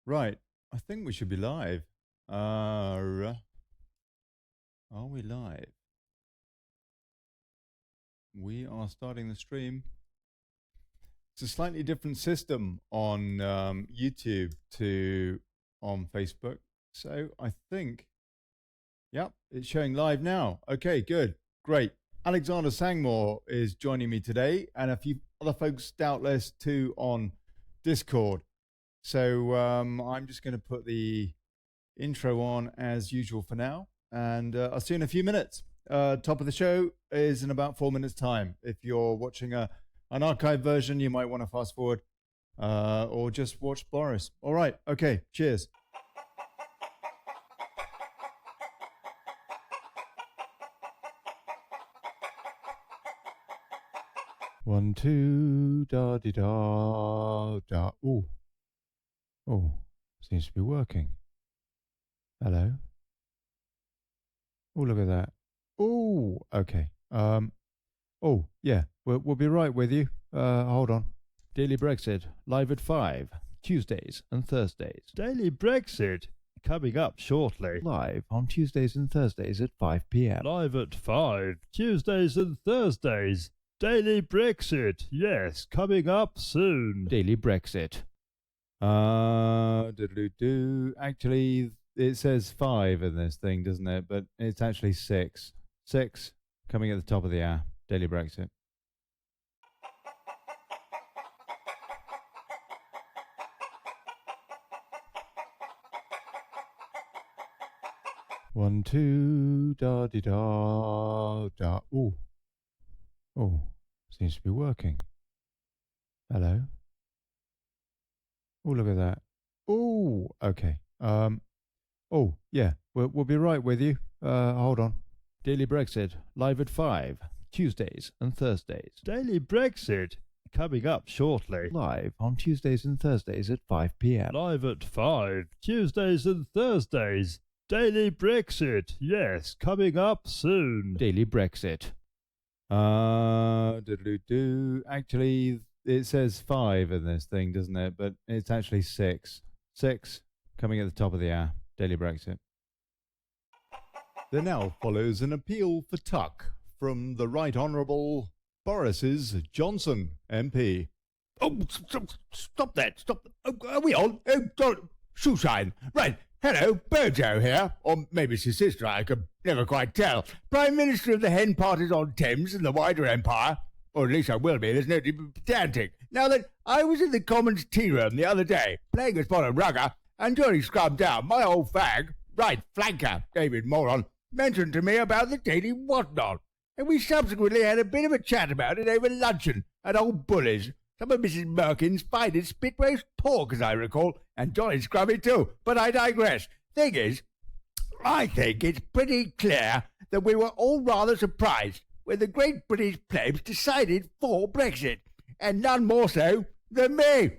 Right, I think we should be live. Are we live? We are starting the stream. It's a slightly different system on YouTube to on Facebook. So I think, yep, it's showing live now. Okay, good, great. Alexander Sangmoore is joining me today, and a few other folks doubtless too on Discord. So I'm just going to put the intro on as usual for now, and I'll see you in a few minutes. Top of the show is in about 4 minutes time. If you're watching an archive version, you might want to fast forward or just watch Boris. All right, okay, cheers. One, two, da di da da. Oh, seems to be working. Hello. Oh, look at that. Oh, okay. Oh, yeah. We'll be right with you. Hold on. Daily Brexit live at 5 Tuesdays and Thursdays. Daily Brexit coming up shortly. Live on Tuesdays and Thursdays at 5 p.m. Live at 5 Tuesdays and Thursdays. Daily Brexit, yes, coming up soon. Daily Brexit. Actually, it says 5 in this thing, doesn't it? But it's actually 6. 6 coming at the top of the hour. Daily Brexit. One, two, da di da da. Oh, seems to be working. Hello. Oh, look at that. Oh, okay. Oh, yeah. We'll be right with you. Hold on. Daily Brexit live at 5 Tuesdays and Thursdays. Daily Brexit coming up shortly. Live on Tuesdays and Thursdays at 5 p.m. Live at 5 Tuesdays and Thursdays. Daily Brexit, yes, coming up soon. Daily Brexit. Actually, it says 5 in this thing, doesn't it? But it's actually 6. 6 coming at the top of the hour. Daily Brexit. There now follows an appeal for tuck from the Right Honourable Boris's Johnson MP. Oh, stop that. Stop. Oh, are we on? Oh, Shoeshine. Right. Hello, Bojo here. Or maybe it's his sister, I could never quite tell. Prime Minister of the Hen Parties on Thames and the wider empire. Or at least I will be, there's no need to be pedantic. Now that I was in the Commons tea room the other day, playing a spot of rugger, and Johnny Scrub Down, my old fag, right flanker, David Moron, mentioned to me about the Daily Whatnot. And we subsequently had a bit of a chat about it over luncheon at Old Bully's. Some of Mrs. Merkin's finest spit roast pork, as I recall, and Johnny Scrubby too. But I digress. Thing is, I think it's pretty clear that we were all rather surprised when the great British plebs decided for Brexit, and none more so than me.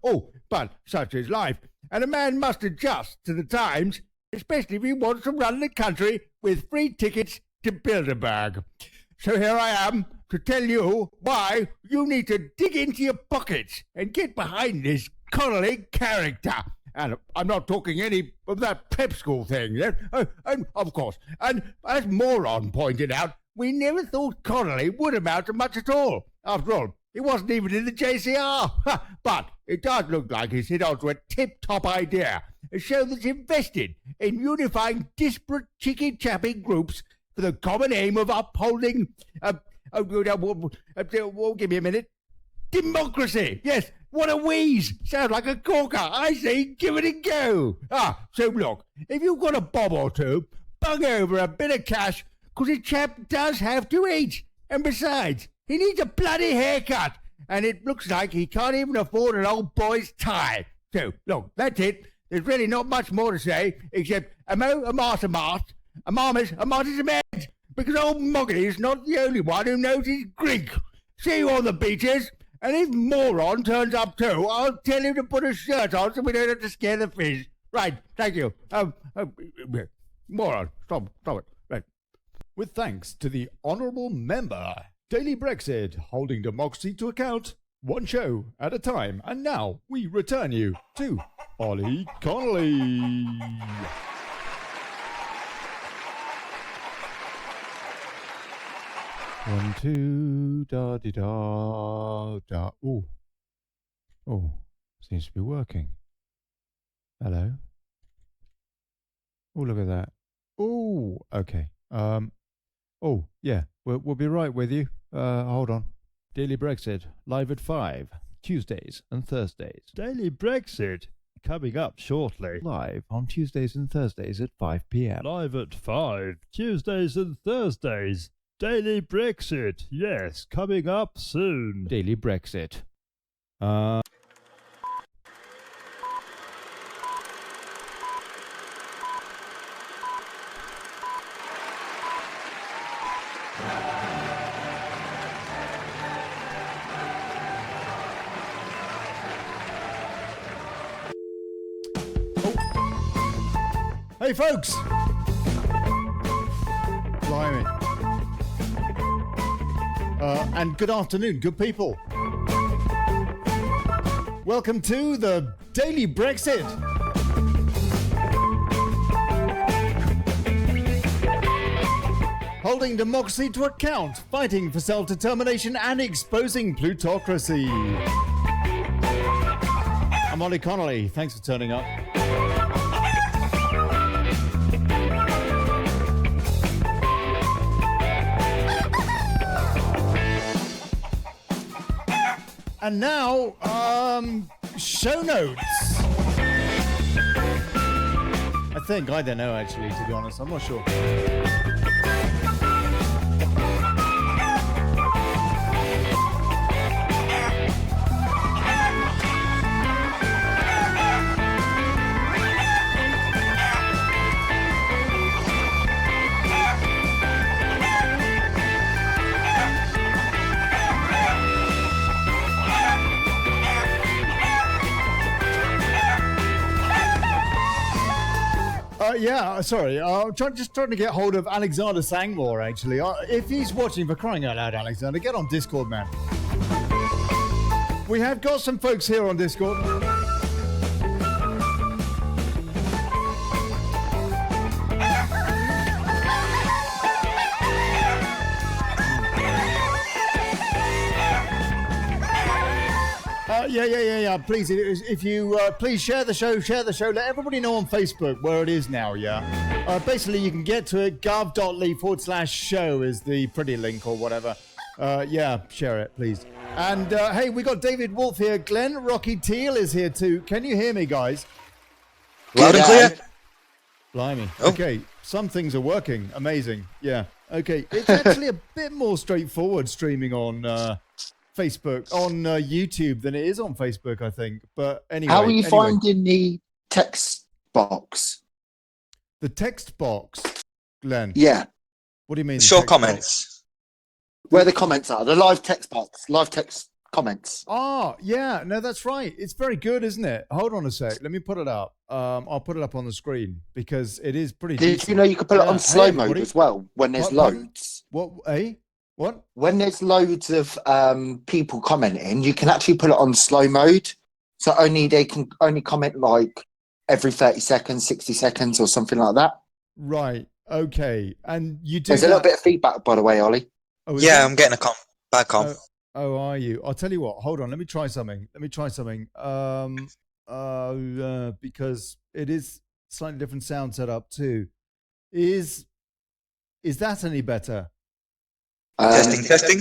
Oh, but such is life, and a man must adjust to the times, especially if he wants to run the country with free tickets to Bilderberg. So here I am to tell you why you need to dig into your pockets and get behind this Connelly character. And I'm not talking any of that prep school thing. And of course, and as Moron pointed out, we never thought Connelly would amount to much at all. After all, he wasn't even in the JCR. But it does look like he's hit onto a tip-top idea, a show that's invested in unifying disparate chicky-chappy groups for the common aim of upholding, give me a minute, democracy. Yes, what a wheeze. Sounds like a corker. I say give it a go. So look, if you've got a bob or two, bung over a bit of cash, because a chap does have to eat. And besides, he needs a bloody haircut, and it looks like he can't even afford an old boy's tie. So, look, that's it. There's really not much more to say, except a mo, a mart, a mart, a marmot, a marty's a med, because old Moggity is not the only one who knows his Greek. See you on the beaches, and if Moron turns up too, I'll tell him to put a shirt on so we don't have to scare the fish. Right, thank you. Moron, stop it. Right. With thanks to the Honourable Member, Daily Brexit, holding democracy to account one show at a time. And now we return you to Olly Connelly. One, two, da di da da. Oh, seems to be working. Hello. Oh, look at that. Oh, okay. Oh, yeah. We'll be right with you. Hold on. Daily Brexit live at 5 Tuesdays and Thursdays. Daily Brexit coming up shortly. Live on Tuesdays and Thursdays at 5 p.m. Live at 5 Tuesdays and Thursdays. Daily Brexit, yes, coming up soon. Daily Brexit. Hey folks! Blimey. And good afternoon, good people. Welcome to the Daily Brexit. Holding democracy to account, fighting for self-determination and exposing plutocracy. I'm Olly Connelly, thanks for turning up. And now, show notes. I don't know actually, to be honest, I'm not sure. Sorry. I'm just trying to get hold of Alexander Sangmoore, actually. If he's watching, for crying out loud, Alexander, get on Discord, man. We have got some folks here on Discord. Yeah. Please, if you please share the show. Let everybody know on Facebook where it is now. Yeah. Basically, you can get to it. gov.ly/show is the pretty link or whatever. Yeah, share it, please. And hey, we got David Wolf here. Glenn Rocky Teal is here too. Can you hear me, guys? Loud and clear. Blimey. Oh. Okay, some things are working. Amazing. Yeah. Okay, it's actually a bit more straightforward streaming on Facebook, on YouTube than it is on Facebook, I think. But anyway. How are you finding the text box? The text box, Glenn? Yeah. What do you mean? Short comments. Where the comments are, the live text box, live text comments. Oh, yeah. No, that's right. It's very good, isn't it? Hold on a sec. Let me put it up. I'll put it up on the screen because it is pretty decent. You know you can put it on slow mode as well when there's loads? What? Eh? What? When there's loads of people commenting, you can actually put it on slow mode. So they can only comment like every 30 seconds, 60 seconds or something like that. Right. Okay. And you do. There's a little bit of feedback, by the way, Ollie. Oh, yeah, I'm getting a bad comp. Oh, are you? I'll tell you what. Hold on. Let me try something. Because it is slightly different sound setup too. Is that any better? Testing.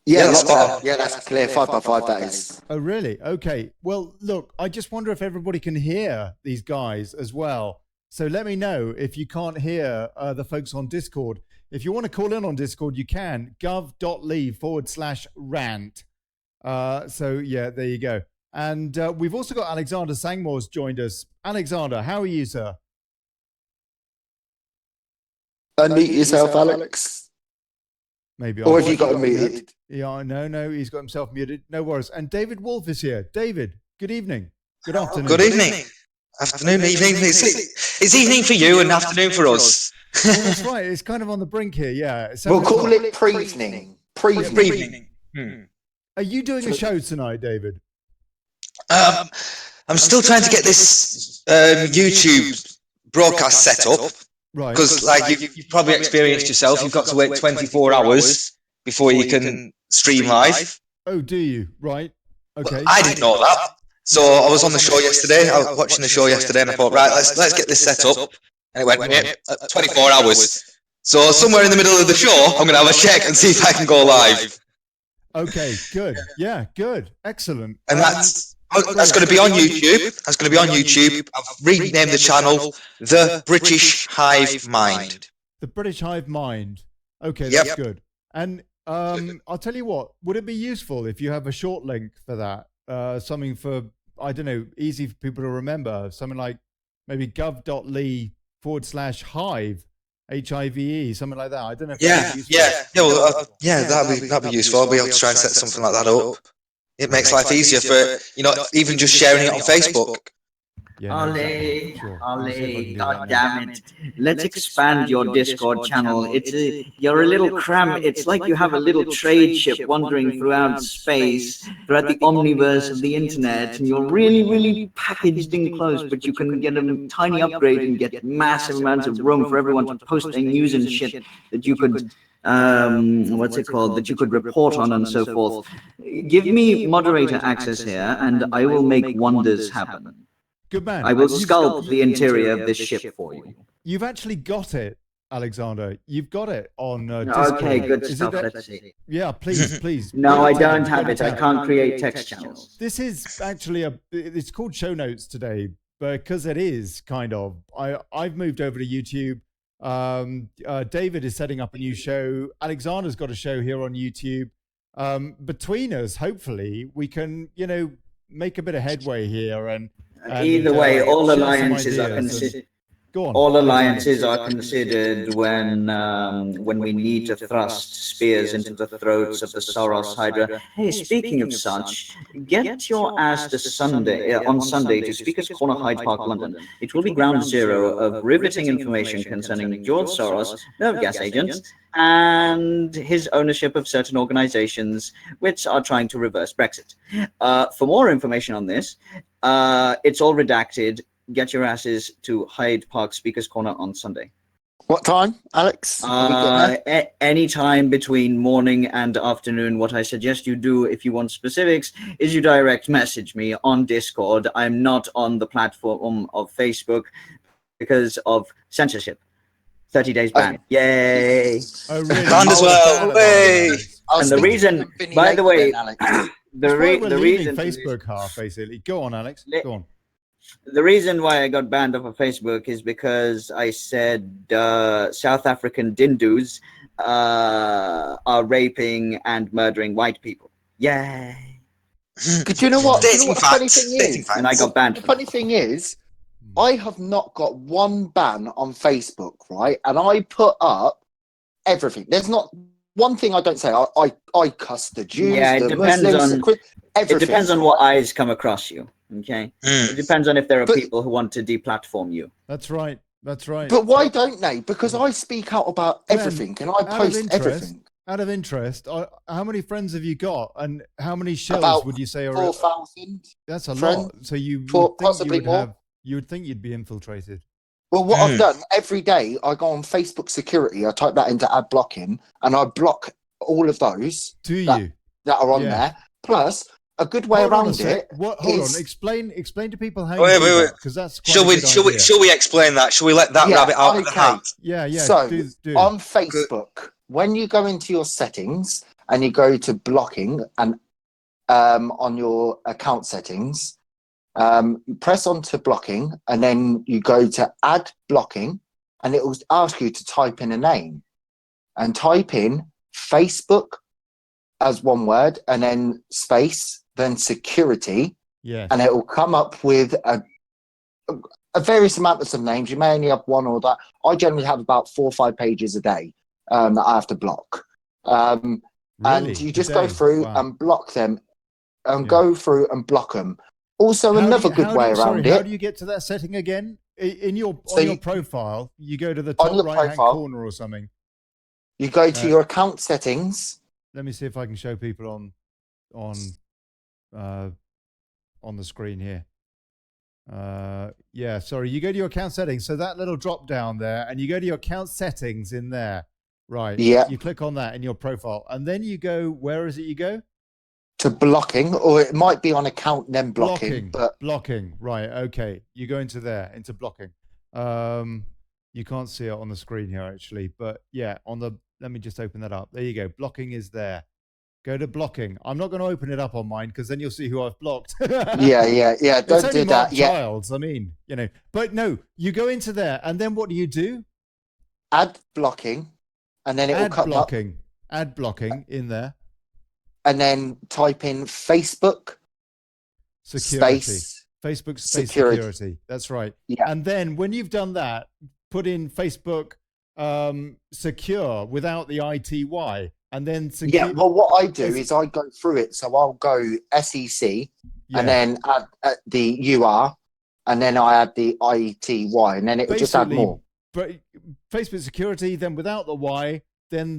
Yeah, that's better. Yeah, that's clear. 5x5, that is. Oh, really? Okay. Well, look, I just wonder if everybody can hear these guys as well. So let me know if you can't hear the folks on Discord. If you want to call in on Discord, you can. gov.ly/rant. So, yeah, there you go. And we've also got Alexander Sangmore's joined us. Alexander, how are you, sir? Unmute yourself, Alex. Maybe. Or have you got him muted? Yeah, no, he's got himself muted. No worries. And David Wolf is here. David, good evening. Good afternoon. Good evening. Afternoon, evening. It's evening for you and afternoon for us. Well, that's right. It's kind of on the brink here, yeah. We'll call it pre-evening. Pre-evening. Are you doing a show tonight, David? I'm still trying to get this YouTube broadcast set up. Right. Because, like, you've probably experienced yourself, you've got to wait 24 hours before you can stream live. Oh, do you? Right. Okay. Well, I didn't know that. So I was on the show yesterday. I was watching the show yesterday, and I thought, right, let's get this set up. And it went 24 hours. So somewhere in the middle of the show, I'm going to have a check and see if I can go live. Okay. Good. Yeah. Good. Excellent. And that's going to be on YouTube. That's going to be on YouTube. I've renamed the channel The British Hive Mind. The British Hive Mind. Okay, that's good. And I'll tell you what, would it be useful if you have a short link for that? Something for, I don't know, easy for people to remember. Something like maybe gov.ly/hive, HIVE, something like that. I don't know. If that'd be useful. I'll be able to try and set something like that up. It makes life easier for, even just sharing it on Facebook. Yeah, Olly, sure. Olly, God damn it. Let's expand your Discord channel. You're a little cramped. It's like you have a little trade ship wandering throughout space, throughout the omniverse of the internet, and you're really, really packaged in close, but you can get a tiny upgrade and get massive amounts of room for everyone to post their news and shit that you could that you could report on and so forth. Give me moderator access here, and I will make wonders happen. Good man. I will sculpt the interior of this ship for you. You've actually got it, Alexander. You've got it on Discord. Okay, good stuff. Let's see. Yeah, please. No, I don't have it. I can't create text channels. This is actually it's called show notes today, because it is kind of. I've moved over to YouTube. David is setting up a new show. Alexander's got a show here on YouTube. Between us, hopefully, we can, make a bit of headway here. And either way, all alliances are considered. All alliances are considered when we need to thrust spears into the throats of the Soros Hydra. Hey, speaking of such, get your ass to Sunday on Sunday to Speaker's Corner, Hyde Park, London. It will be ground zero of riveting information concerning George Soros, nerve gas agent, and his ownership of certain organizations which are trying to reverse Brexit. For more information on this, it's all redacted. Get your asses to Hyde Park Speaker's Corner on Sunday. What time, Alex? Any time between morning and afternoon. What I suggest you do, if you want specifics, is you direct message me on Discord. I'm not on the platform of Facebook because of censorship. 30 days ban. Yay! Oh, really? Banned as well. Hey! And the reason, by the way, the reason Facebook half basically. Go on, Alex. Go on. The reason why I got banned off of Facebook is because I said South African Dindus are raping and murdering white people. Yay! Do you know what? Dating funny facts. thing Dating is? facts. And I got banned. The funny thing is, I have not got one ban on Facebook, right? And I put up everything. There's not one thing I don't say. I cuss the Jews, the Muslims, everything. It depends on what eyes come across you. Okay, it depends on if there are people who want to deplatform you. That's right. But why don't they? Because I speak out about everything and I post everything. Out of interest, how many friends have you got, and how many shells About would you say are? 4,000. That's a friends. lot. So you Possibly more. You would think you'd be infiltrated. Well, what I've done every day, I go on Facebook security. I type that into ad blocking, and I block all of those. That are on there? Plus, a good way around it. Hold on. Explain to people how. Wait. Because that's. Shall we explain that? Shall we let that rabbit out of the hat? Yeah. So do. On Facebook, when you go into your settings and you go to blocking and on your account settings, you press onto blocking and then you go to add blocking, and it will ask you to type in a name and type in Facebook as one word and then space, then security. Yeah. And it will come up with a various amount of some names. You may only have one or that. I generally have about 4 or 5 pages a day that I have to block. Really? And you just go through and block them and go through and block them. Also, another good way around it. How do you get to that setting again? In your profile, you go to the top right-hand corner or something. You go to your account settings. Let me see if I can show people on. the screen here. Yeah, sorry. You go to your account settings. So that little drop down there, and you go to your account settings in there. Right. Yeah. You click on that in your profile, and then you go. Where is it? You go to blocking, or it might be on account then blocking. But blocking. Right. Okay. You go into there into blocking. You can't see it on the screen here actually, but yeah, let me just open that up. There you go. Blocking is there. Go to blocking. I'm not going to open it up on mine because then you'll see who I've blocked. yeah. Don't do that. Childs. I mean, but no, you go into there and then what do you do? Add blocking, and then it will come up. Add blocking in there. And then type in Facebook security. Facebook space security. That's right. Yeah. And then when you've done that, put in Facebook secure without the ITY. And then yeah, well, what I do is I go through it. So I'll go SEC and then add the UR, and then I add the ITY, and then it will just add more. But Facebook security, then without the Y, then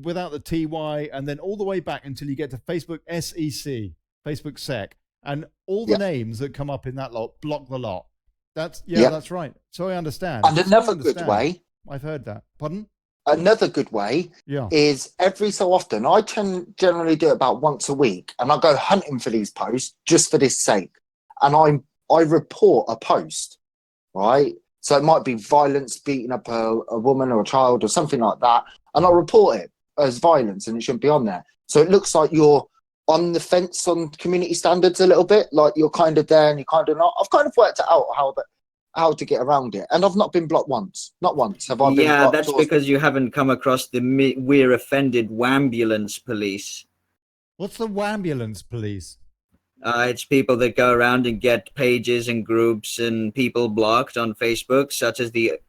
without the TY, and then all the way back until you get to Facebook SEC, Facebook Sec, and all the names that come up in that lot, block the lot. That's right. So I understand. And another good way. I've heard that. Pardon? Another good way is every so often, I can generally do it about once a week, and I go hunting for these posts just for this sake. And I report a post, right? So it might be violence, beating up a woman or a child or something like that. And I report it as violence, and it shouldn't be on there. So it looks like you're on the fence on community standards a little bit, like you're kind of there and you're kind of not. I've kind of worked it out how to get around it, and I've not been blocked once. Not once have I been blocked. That's because you haven't come across the We're Offended Wambulance Police. What's the Wambulance Police? It's people that go around and get pages and groups and people blocked on Facebook, such as the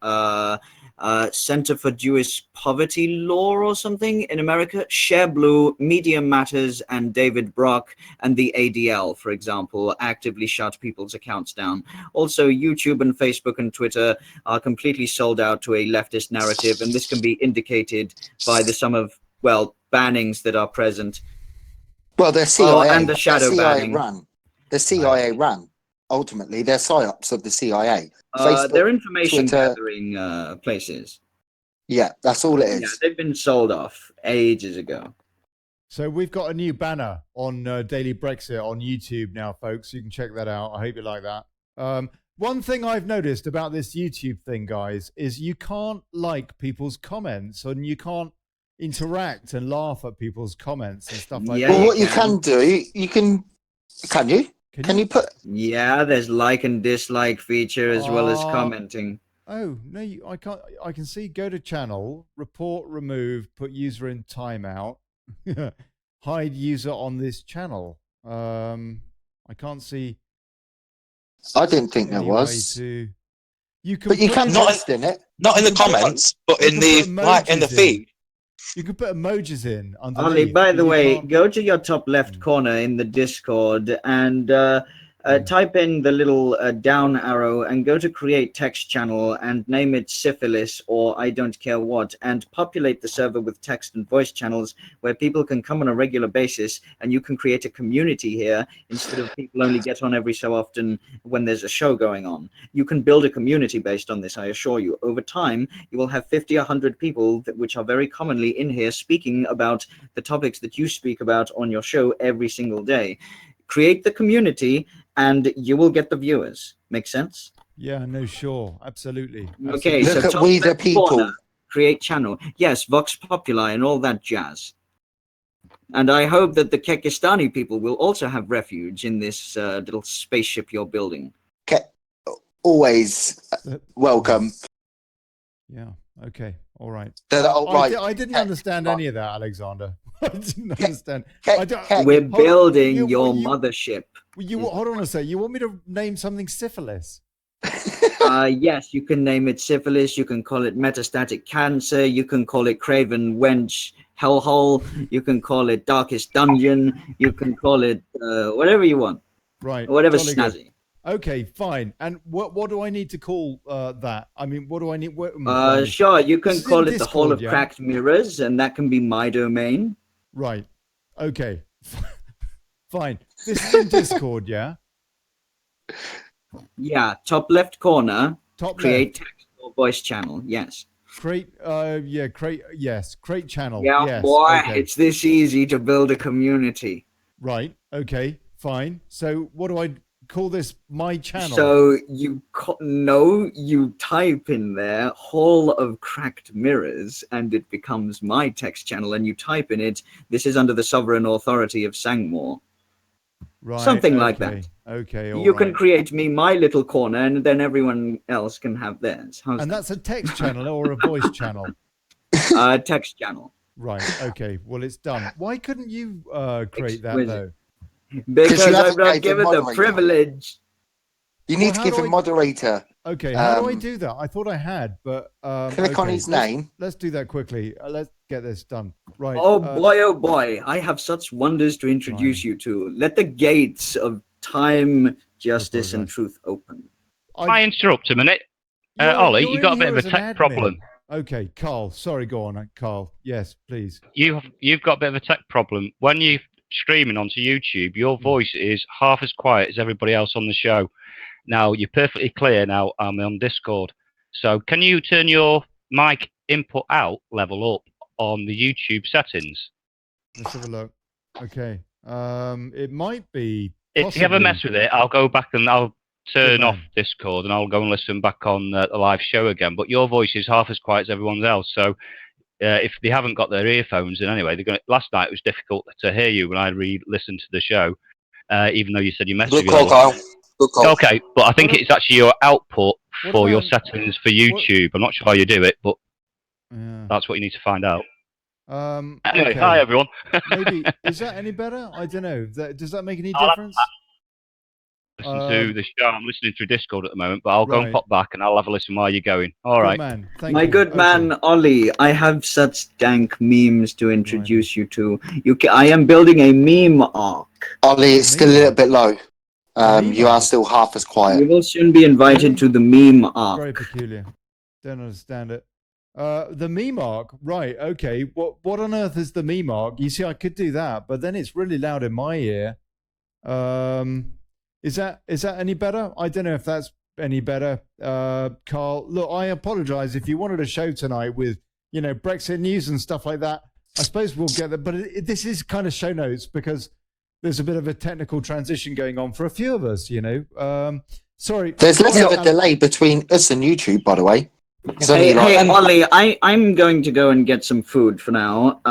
Center for Jewish Poverty Law or something in America, Share Blue, Media Matters, and David Brock, and the ADL, for example, actively shut people's accounts down. Also, YouTube and Facebook and Twitter are completely sold out to a leftist narrative, and this can be indicated by the sum of, bannings that are present. Well, they're CIA. And the shadow banning. The CIA ran. Ultimately, they're psyops of the CIA. They're information gathering places. Yeah, that's all it is. Yeah, they've been sold off ages ago. So we've got a new banner on Daily Brexit on YouTube now, folks. You can check that out. I hope you like that. One thing I've noticed about this YouTube thing, guys, is you can't like people's comments and you can't interact and laugh at people's comments and stuff like that. Well, what you can do, can you? Can you put? Yeah, there's like and dislike feature as well as commenting. Oh no, I can't. I can see. Go to channel, report, remove, put user in timeout, hide user on this channel. I can't see. I didn't think there was. You can, but you can text in it. Not in the comments, but in the in the feed. You can put emojis in underneath. Ollie, by the way, go to your top left corner in the Discord and type in the little down arrow and go to create text channel and name it syphilis or I don't care what, and populate the server with text and voice channels where people can come on a regular basis, and you can create a community here instead of people only get on every so often when there's a show going on. You can build a community based on this, I assure you. Over time, you will have 50 or 100 people which are very commonly in here speaking about the topics that you speak about on your show every single day. Create the community and you will get the viewers. Make sense? Yeah, no, sure. Absolutely. Okay, look so at We the People. Corner, create channel. Yes, Vox Populi and all that jazz. And I hope that the Kekistani people will also have refuge in this little spaceship you're building. Always welcome. Yeah, okay, all right. I didn't understand any of that, Alexander. I didn't understand. We're building your mothership. Hold on a sec. You want me to name something syphilis? Yes, you can name it syphilis. You can call it metastatic cancer. You can call it Craven Wench Hellhole. You can call it Darkest Dungeon. You can call it whatever you want. Right. Whatever's snazzy. Good. Okay, fine. And what do I need to call that? I mean, what do I need? Sure, you can call it the Hall of Cracked Mirrors, and that can be my domain. Right. Okay. Fine. This is in Discord, yeah? Yeah, top left corner, Top create left. text or voice channel. Yes. Create channel. Yeah, Yes. boy, Okay. it's this easy to build a community. Right. Okay. Fine. So what do I call this? My channel. So you you type in there Hall of Cracked Mirrors, and it becomes my text channel. And you type in it. This is under the sovereign authority of Sangmoore. Right. Something like that. Okay. You can create me my little corner, and then everyone else can have theirs. How's And that? that's a text channel or a voice channel. Text channel. Right. Okay. Well, it's done. Why couldn't you create that Exquisite. though? Because you I'm haven't not made given a the moderator. privilege. You need Well, to how give do him I- moderator. Okay. How do I Um, do that? I thought I had, but Click on okay, his name. Let's do that quickly. Let's get this done. Right. Oh boy, I have such wonders to introduce Fine. you to. Let the gates of time, justice, and apologise. truth open. I interrupt a minute. You're- Ollie, you're you in got a bit here of a as an tech admin. problem. Okay, Carl. Sorry, go on, Carl. Yes, please. You've got a bit of a tech problem. When you're streaming onto YouTube, your voice is half as quiet as everybody else on the show. Now, you're perfectly clear now. I'm on Discord. So can you turn your mic input out level up on the YouTube settings? Let's have a look. Okay. It might be. If you ever possibly- mess with it, I'll go back and I'll turn Good off man. Discord and I'll go and listen back on the live show again. But your voice is half as quiet as everyone else. So if they haven't got their earphones in anyway, last night it was difficult to hear you when I re-listened to the show, even though you said you messed Good with call, your Carl. Good call. Okay, but I think What it's actually your output what for your about- settings for YouTube. I'm not sure how you do it, but Yeah. that's what you need to find out. Anyway, Okay. hi everyone. Maybe is that any better? I don't know. Does that make any I'll have- difference? Listen to the show. I'm listening through Discord at the moment, but I'll go and Right. pop back and I'll have a listen while you're going. All Good right. man. Thank My you. good Okay. man, Ollie, I have such dank memes to introduce you to. I am building a meme arc. Ollie, it's still a little bit low. Meme You are arc? still half as You quiet. will soon be invited to the meme arc. Very peculiar. Don't understand it. The meme arc, right? Okay. What on earth is the meme arc? You see, I could do that, but then it's really loud in my ear. Is that any better? I don't know if that's any better. Carl, look, I apologize if you wanted a show tonight with Brexit news and stuff like that. I suppose we'll get that, but this is kind of show notes because there's a bit of a technical transition going on for a few of us. Sorry. There's less of a Alex- delay between us and YouTube, by the way. It's only Hey, like- hey, Ollie, I'm going to go and get some food for now,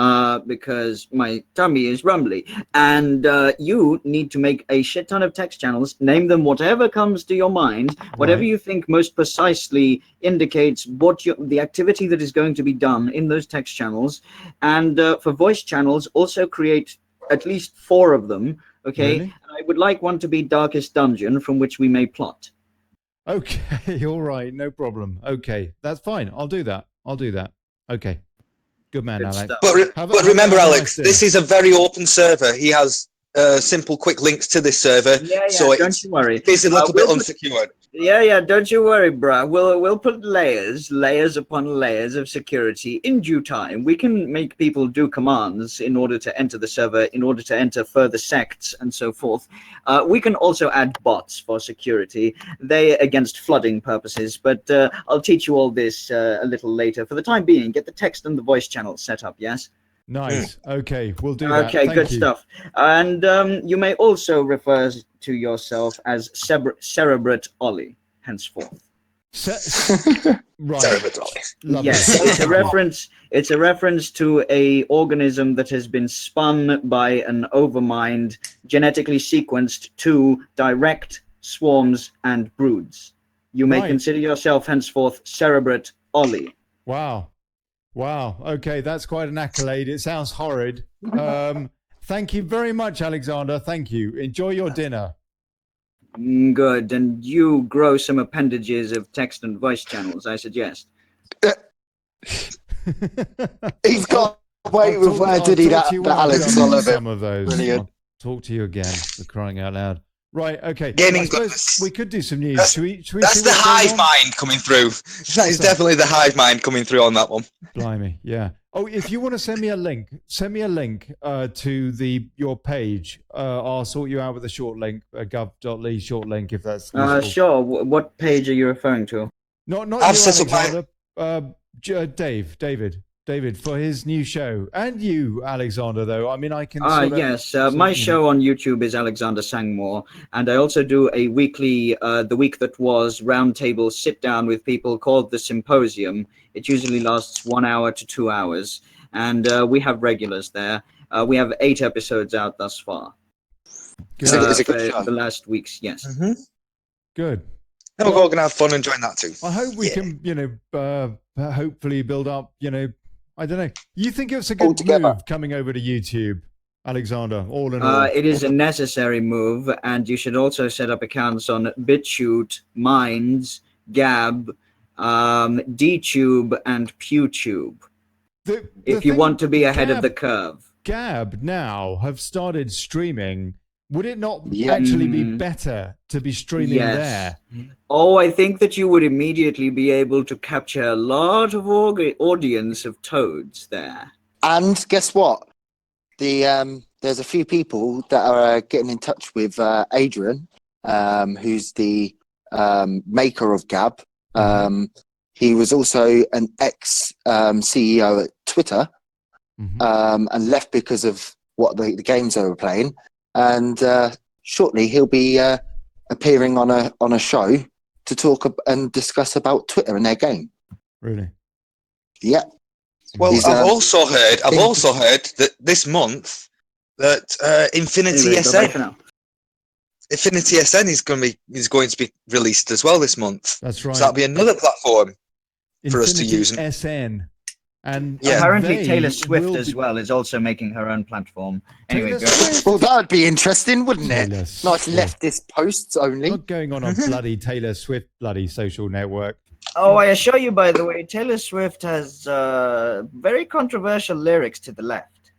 because my tummy is rumbly. And you need to make a shit ton of text channels. Name them whatever comes to your mind, whatever Right. you think most precisely indicates the activity that is going to be done in those text channels. And for voice channels, also create at least 4 of them. Okay, Really? and I would like one to be Darkest Dungeon, from which we may plot. Okay, all right, no problem. Okay, that's fine. I'll do that. Okay, good man, Good Alex. stuff. But remember, have a Alex, nice this day. is a very open server. He has simple, quick links to this server, Yeah, so don't it's you worry. a little We'll bit put- unsecured. Yeah, don't you worry, bruh. We'll put layers upon layers of security in due time. We can make people do commands in order to enter the server, in order to enter further sects and so forth. We can also add bots for security. They against flooding purposes, but I'll teach you all this a little later. For the time being, get the text and the voice channel set up, yes? Nice. Okay, we'll do that. Okay, Thank good you. stuff. And you may also refer to yourself as Cerebrate Ollie, henceforth. Right. Cerebrate Ollie. Lovely. Yes, it's a reference. It's a reference to a organism that has been spun by an overmind, genetically sequenced to direct swarms and broods. You may Right. consider yourself henceforth Cerebrate Ollie. Wow. Okay, that's quite an accolade. It sounds horrid. Thank you very much, Alexander. Thank you. Enjoy your dinner. Good, and you grow some appendages of text and voice channels, I suggest. He's got away I'll with talk- where I'll did he talk that, to you that when I've Alex done Sullivan. some of those. Brilliant. I'll talk to you again for crying out loud. Right. Okay. Gaining I suppose goodness. we could do some news. That's- Should we That's see the what's going hive on? mind coming through. That is that? definitely the hive mind coming through on that one. Blimey, yeah. Oh, if you want to send me a link to your page. I'll sort you out with a short link, a gov.ly short link, if that's useful. Sure. What page are you referring to? Not I've you, set up my- Alexander. David, for his new show, and you, Alexander. Though I mean, I can. Sort of, Yes. My show on YouTube is Alexander Sangmoore, and I also do a weekly, the week that was, roundtable sit down with people called the Symposium. It usually lasts 1 hour to 2 hours, and we have regulars there. We have 8 episodes out thus far. Is it a good show? For the last weeks, yes. Mm-hmm. Good. And we're all going to have fun and join that too. I hope we can, hopefully build up, I don't know. You think it's a good Altogether. move coming over to YouTube, Alexander, all in all? It is a necessary move, and you should also set up accounts on BitChute, Minds, Gab, DTube, and PewTube. If you want to be ahead of the curve. Gab now have started streaming. Would it not Yeah. actually be better to be streaming there? Oh, I think that you would immediately be able to capture a lot of audience of toads there. And guess what? There's a few people that are getting in touch with Adrian, who's the maker of Gab. He was also an ex CEO at Twitter, and left because of what the games they were playing. And shortly he'll be appearing on a show to talk and discuss about Twitter and their game. Really? Yeah. Well, He's, I've also heard that this month that Infinity Anyway, bye-bye SN for now. Infinity SN is going to be released as well this month. That's right. So that'll be another platform for us to Infinity use. SN. And Yeah. Apparently they Taylor Swift will as be- well is also making her own platform. Anyway, Taylor go. Swift? Well, that would be interesting, wouldn't it? Taylor Nice Swift. leftist posts only. Not going on a bloody Taylor Swift bloody social network. Oh, I assure you, by the way, Taylor Swift has very controversial lyrics to the left.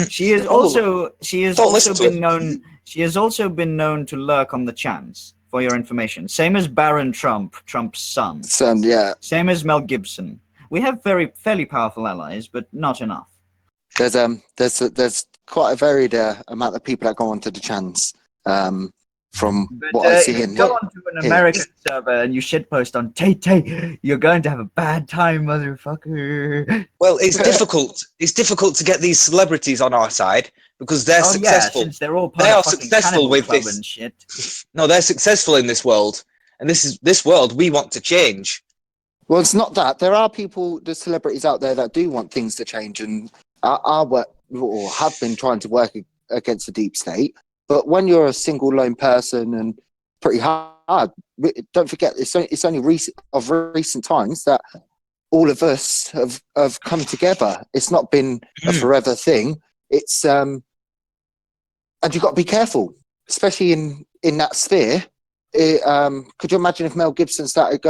She has also Don't listen to been known. She has also been known to lurk on the chance. For your information, same as Barron Trump, Trump's son. So, yeah, Same as Mel Gibson. We have fairly powerful allies, but not enough. there's quite a varied amount of people that go onto the chance. From But what I see if you in go onto an American server and you shitpost on Tay, you're going to have a bad time, motherfucker. Well, it's difficult. It's difficult to get these celebrities on our side because they're successful. Yeah, since they're all part They of are fucking successful Cannibal with Club this. and shit. No, they're successful in this world, and this world we want to change. Well, it's not that. There are people, there's celebrities out there that do want things to change and are work or have been trying to work against the deep state. But when you're a single lone person and pretty hard, don't forget it's only recent times that all of us have come together. It's not been a forever thing. It's and you've got to be careful, especially in that sphere. Could you imagine if Mel Gibson started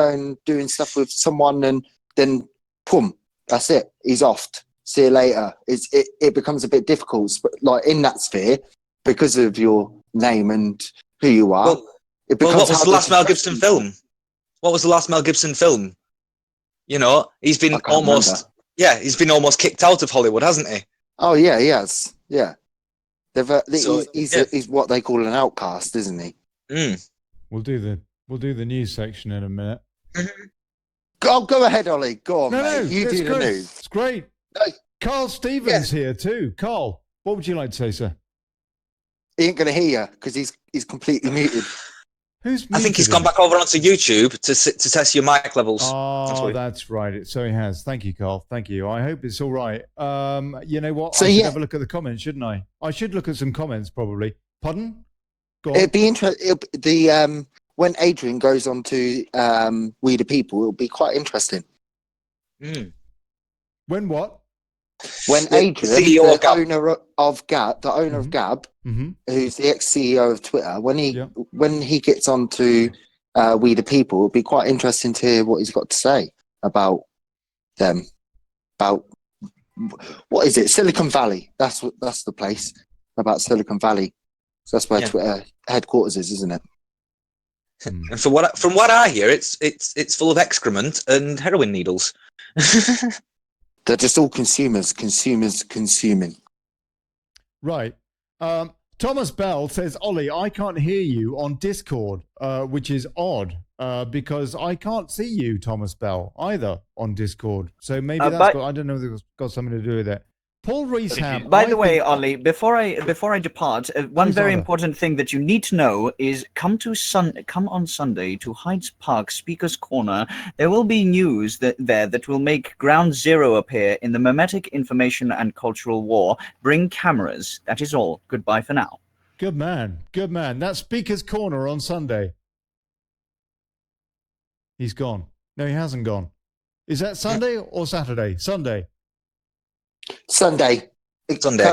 doing stuff with someone and then, boom, that's it. He's off. See you later. It becomes a bit difficult, like in that sphere, because of your name and who you are. Well, what was the last Mel Gibson film? What was the last Mel Gibson film? You know, he's been almost kicked out of Hollywood, hasn't he? Oh yeah, he has. Yeah, he's what they call an outcast, isn't he? Mm. We'll do the news section in a minute. Go ahead, Ollie. Go on, No, mate. You it's do the great. news. It's great. No. Carl Stevens here too. Carl, what would you like to say, sir? He ain't gonna hear you because he's completely muted. Who's I think he's muted gone him? back over onto YouTube to test your mic levels. Oh, that's right. So he has. Thank you, Carl. Thank you. I hope it's all right. You know what? So, I should yeah. have a look at the comments, shouldn't I? I should look at some comments, probably. Pardon? Go on. It'd be interesting. When Adrian goes on to We the People, it'll be quite interesting. Mm. When what? When The Adrian, CEO the of Gab. owner of Gab, Mm-hmm. who's the ex-CEO of Twitter, when he gets on to We the People, it'll be quite interesting to hear what he's got to say about them. About what is it? Silicon Valley. That's the place. About Silicon Valley. So that's where Yeah. Twitter headquarters is, isn't it? And from what I hear, it's full of excrement and heroin needles. They're just all consumers consuming. Right. Thomas Bell says, Ollie, I can't hear you on Discord, which is odd because I can't see you, Thomas Bell, either on Discord. So maybe I don't know if it's got something to do with it. Paul Reesham. By the way, Ollie, before I depart, one very important thing that you need to know is come on Sunday to Hyde's Park Speaker's Corner. There will be news that will make Ground Zero appear in the Memetic Information and Cultural War. Bring cameras. That is all. Goodbye for now. Good man. Good man. That's Speaker's Corner on Sunday. He's gone. No, he hasn't gone. Is that Sunday or Saturday? Sunday. Sunday. Sunday.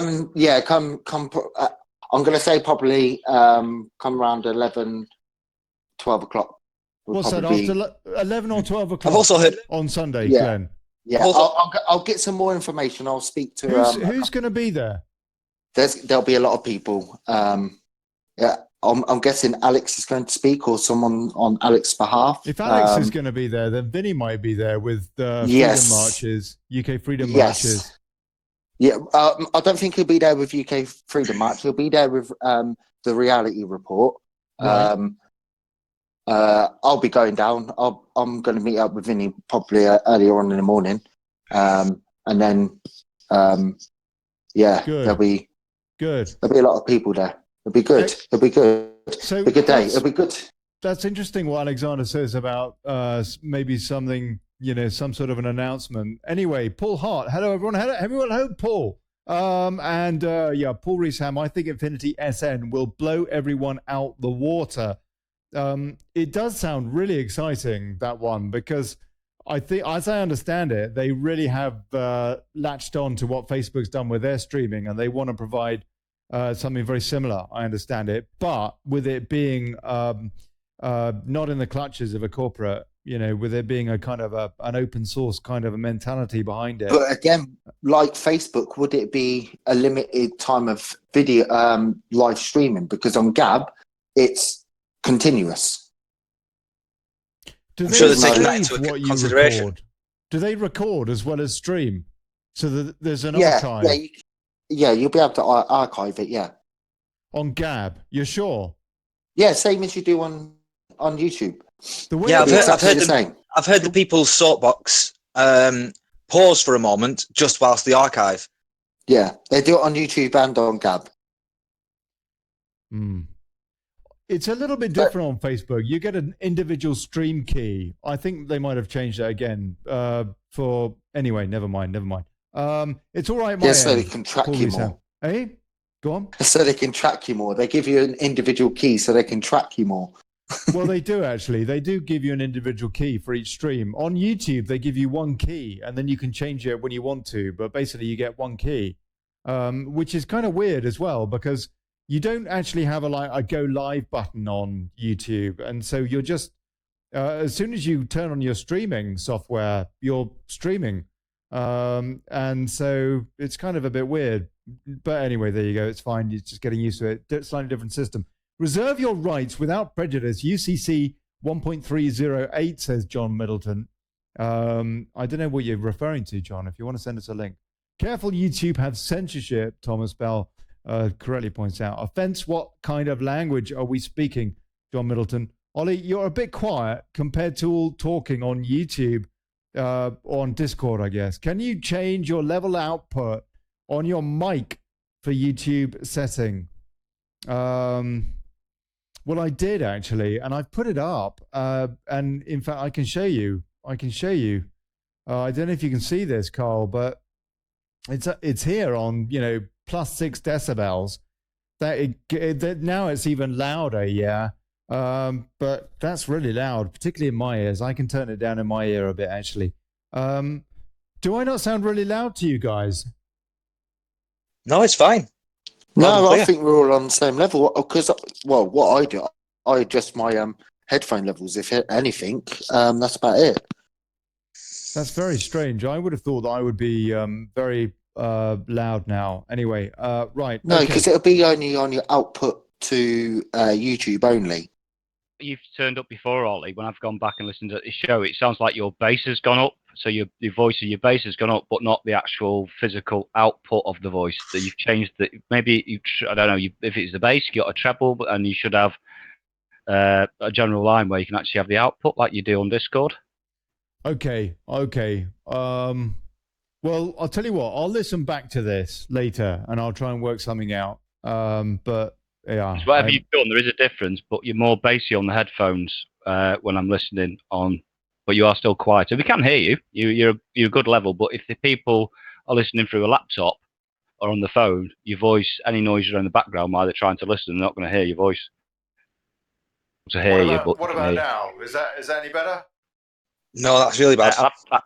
Come. I'm going to say probably come around 11, 12 o'clock. What's that, after 11 or 12 o'clock? I've also heard on Sunday, Yeah. Glenn. Yeah, I'll get some more information. I'll speak to... Who's going to be there? There'll be a lot of people. Yeah, I'm guessing Alex is going to speak or someone on Alex's behalf. If Alex is going to be there, then Vinny might be there with freedom marches, UK freedom marches. Yeah, I don't think he'll be there with UK Freedom March. He'll be there with the reality report. Right. I'll be going down. I'm going to meet up with Vinny probably earlier on in the morning, and then there'll be a lot of people there. It'll be good. It'll be good. So it'll be a good day. It'll be good. That's interesting what Alexander says about maybe something, some sort of an announcement. Anyway, Paul Hart. Hello, everyone. Hello, Paul. Paul Reesham. I think Infinity SN will blow everyone out the water. It does sound really exciting, that one, because I think, as I understand it, they really have latched on to what Facebook's done with their streaming, and they want to provide something very similar, I understand it, but with it being not in the clutches of a corporate, with it being a kind of an open source kind of a mentality behind it. But again, like Facebook, would it be a limited time of video live streaming? Because on Gab, it's continuous. Do I'm sure they're they taking that into what you consideration. record? Do they record as well as stream? So that there's an archive? Yeah, you'll be able to archive it, yeah. On Gab, you're sure? Yeah, same as you do on YouTube. I've heard the people's soapbox pause for a moment just whilst they archive. Yeah, they do it on YouTube and on Gab. It's a little bit different on Facebook. You get an individual stream key. I think they might have changed that again. Anyway, never mind. It's all right. So they can track you more. Hey, go on. So they can track you more. They give you an individual key so they can track you more. Well, they do actually. They do give you an individual key for each stream. On YouTube, they give you one key, and then you can change it when you want to. But basically, you get one key, which is kind of weird as well, because you don't actually have a go live button on YouTube, and so you're just as soon as you turn on your streaming software, you're streaming, and so it's kind of a bit weird. But anyway, there you go. It's fine. You're just getting used to it. Slightly different system. Reserve your rights without prejudice. UCC 1.308 says John Middleton. I don't know what you're referring to, John. If you want to send us a link. Careful, YouTube have censorship. Thomas Bell correctly points out. Offense, what kind of language are we speaking, John Middleton? Ollie, you're a bit quiet compared to all talking on YouTube, on Discord, I guess. Can you change your level output on your mic for YouTube setting? Well, I did actually, and I've put it up. And in fact, I can show you. I don't know if you can see this, Carl, but it's here on +6 decibels. That now it's even louder, yeah. But that's really loud, particularly in my ears. I can turn it down in my ear a bit, actually. Do I not sound really loud to you guys? No, it's fine. No, I think we're all on the same level. Because, what I do, I adjust my headphone levels, if anything. That's about it. That's very strange. I would have thought that I would be very loud now. Anyway, right. No, because it'll be only on your output to YouTube only. You've turned up before, Ollie. When I've gone back and listened to the show, it sounds like your bass has gone up. So your voice of your bass has gone up, but not the actual physical output of the voice. So you've changed the. Maybe I don't know. If it's the bass, you got a treble, and you should have a general line where you can actually have the output like you do on Discord. Okay. Well, I'll tell you what. I'll listen back to this later, and I'll try and work something out. But yeah, It's whatever you've done, there is a difference, but you're more bassy on the headphones when I'm listening on. But you are still quieter. We can hear you. You're a good level. But if the people are listening through a laptop or on the phone, your voice, any noise you're in the background while they're trying to listen, they're not going to hear your voice. What about now? Is that any better? No, that's really bad.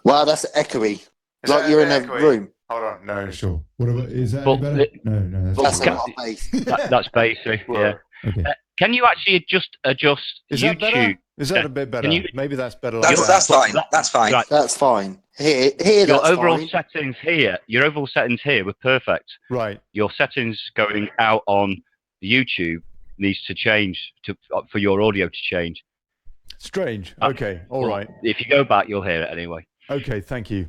Wow, that's echoey. Is Like that you're in a echoey? room. Hold on. No, sure. What about? Is that any better? No. That's a Can- lot of bass. That's bassy. Yeah. Okay. Can you actually adjust Is YouTube? that better? Is that a bit better? you- Maybe that's better. Like That's that. fine. That's fine. Right. That's fine. Here, Your that's overall fine. settings here. Your overall settings here were perfect. Right. Your settings going out on YouTube needs to change for your audio to change. Strange. Okay. All right. If you go back, you'll hear it anyway. Okay. Thank you.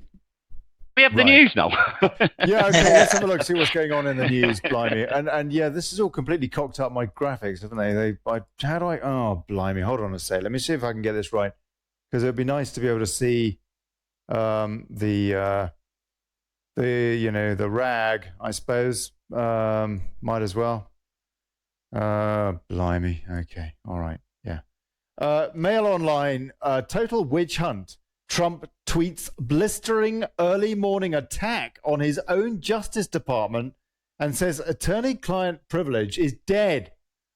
We have the Right. news now. Yeah, okay, let's have a look, see what's going on in the news, blimey. And yeah, this has all completely cocked up my graphics, haven't they? Oh, blimey, hold on a sec. Let me see if I can get this right. Because it would be nice to be able to see the rag, I suppose. Might as well. Blimey. Okay, all right, yeah. Mail Online, total witch hunt. Trump tweets blistering early morning attack on his own Justice Department and says attorney-client privilege is dead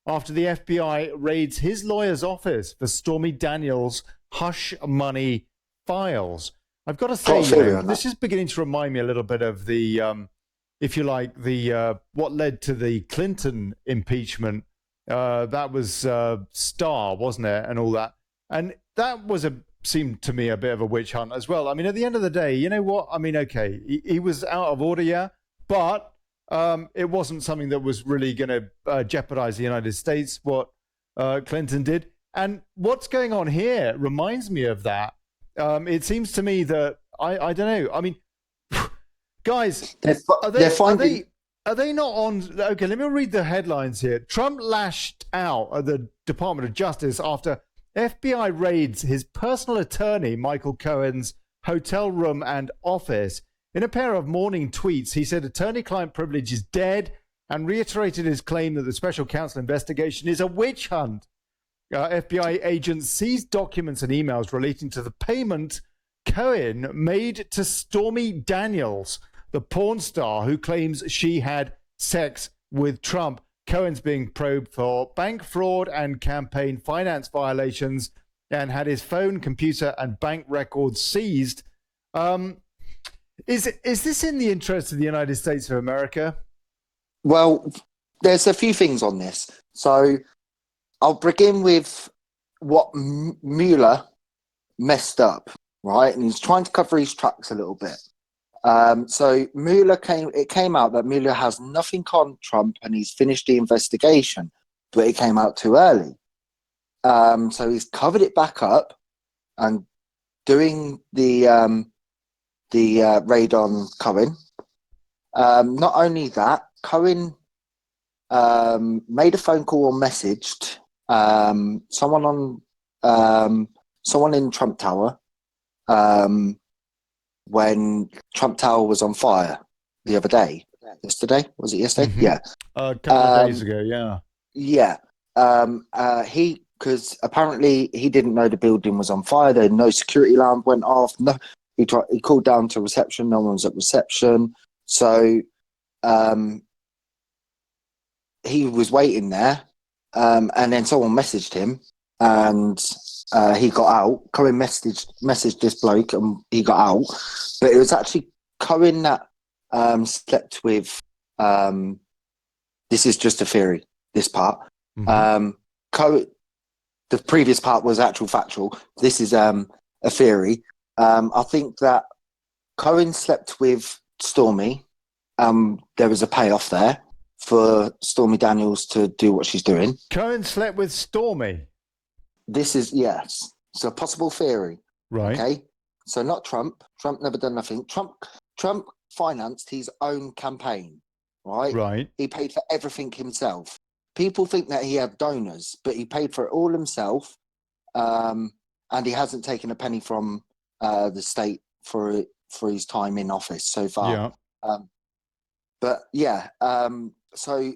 after the FBI raids his lawyer's office for Stormy Daniels' hush money files. I've got to say, this is beginning to remind me a little bit of the, if you like, the what led to the Clinton impeachment. That was Starr, wasn't it, and all that. And that seemed to me a bit of a witch hunt as well. I mean, at the end of the day, you know what? I mean, okay, he was out of order, yeah, but it wasn't something that was really going to jeopardize the United States, what Clinton did. And what's going on here reminds me of that. It seems to me that, I don't know, I mean, guys, are they not on? Okay, let me read the headlines here. Trump lashed out at the Department of Justice after FBI raids his personal attorney, Michael Cohen's hotel room and office. In a pair of morning tweets, he said attorney-client privilege is dead and reiterated his claim that the special counsel investigation is a witch hunt. FBI agents seized documents and emails relating to the payment Cohen made to Stormy Daniels, the porn star who claims she had sex with Trump. Cohen's being probed for bank fraud and campaign finance violations and had his phone, computer, and bank records seized. Is this in the interest of the United States of America? Well, there's a few things on this. So I'll begin with what Mueller messed up, right? And he's trying to cover his tracks a little bit. So it came out that Mueller has nothing on Trump and he's finished the investigation, but it came out too early. So he's covered it back up and doing the raid on Cohen. Not only that, Cohen made a phone call or messaged someone in Trump Tower when Trump Tower was on fire the other day. Yesterday? Was it yesterday? Mm-hmm. Yeah. A couple of days ago, yeah. Yeah. Because apparently he didn't know the building was on fire. There no security alarm went off. No, he called down to reception. No one was at reception. So he was waiting there. And then someone messaged him and he got out. Cohen messaged this bloke and he got out. But it was actually Cohen that slept with. This is just a theory, this part. Mm-hmm. Cohen, the previous part was actual factual. This is a theory. I think that Cohen slept with Stormy. There was a payoff there for Stormy Daniels to do what she's doing. Cohen slept with Stormy. This is, yes. It's a possible theory. Right. Okay. So not Trump. Trump never done nothing. Trump financed his own campaign, right? Right. He paid for everything himself. People think that he had donors, but he paid for it all himself. And he hasn't taken a penny from the state for his time in office so far. Yeah. But yeah, so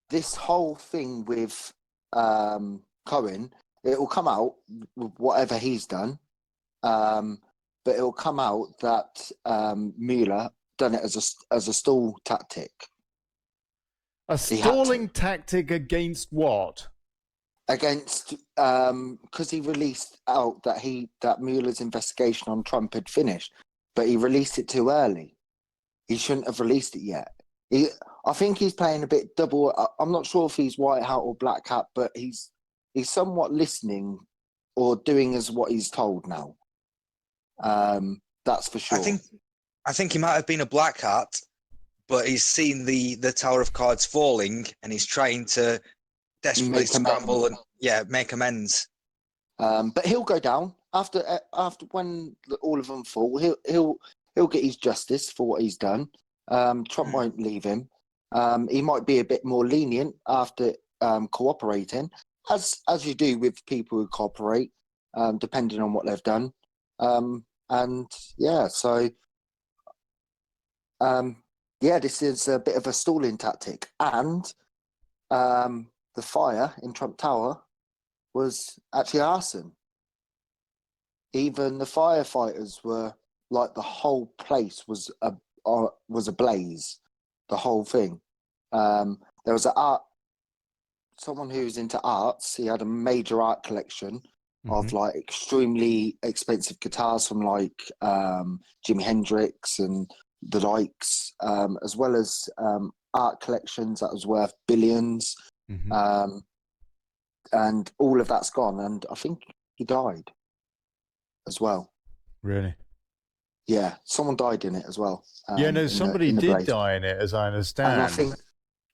this whole thing with Cohen, it will come out with whatever he's done, but it will come out that Mueller done it as a stall tactic. A stalling tactic against what? Against because he released out that Mueller's investigation on Trump had finished, but he released it too early. He shouldn't have released it yet. I think he's playing a bit double. I'm not sure if he's white hat or black hat, but he's somewhat listening or doing as what he's told now. That's for sure. I think he might have been a black hat, but he's seen the Tower of Cards falling, and he's trying to desperately scramble and make amends. But he'll go down after when all of them fall. He'll get his justice for what he's done. Trump won't leave him. He might be a bit more lenient after cooperating, as you do with people who cooperate, depending on what they've done. This is a bit of a stalling tactic. And the fire in Trump Tower was actually arson. Even the firefighters were like, the whole place was ablaze. The whole thing. There was someone who was into arts. He had a major art collection of like extremely expensive guitars from like Jimi Hendrix and the likes, as well as art collections that was worth billions. And all of that's gone, and I think he died as well. Really? Yeah, someone died in it as well. Somebody did die in it, as I understand. And I think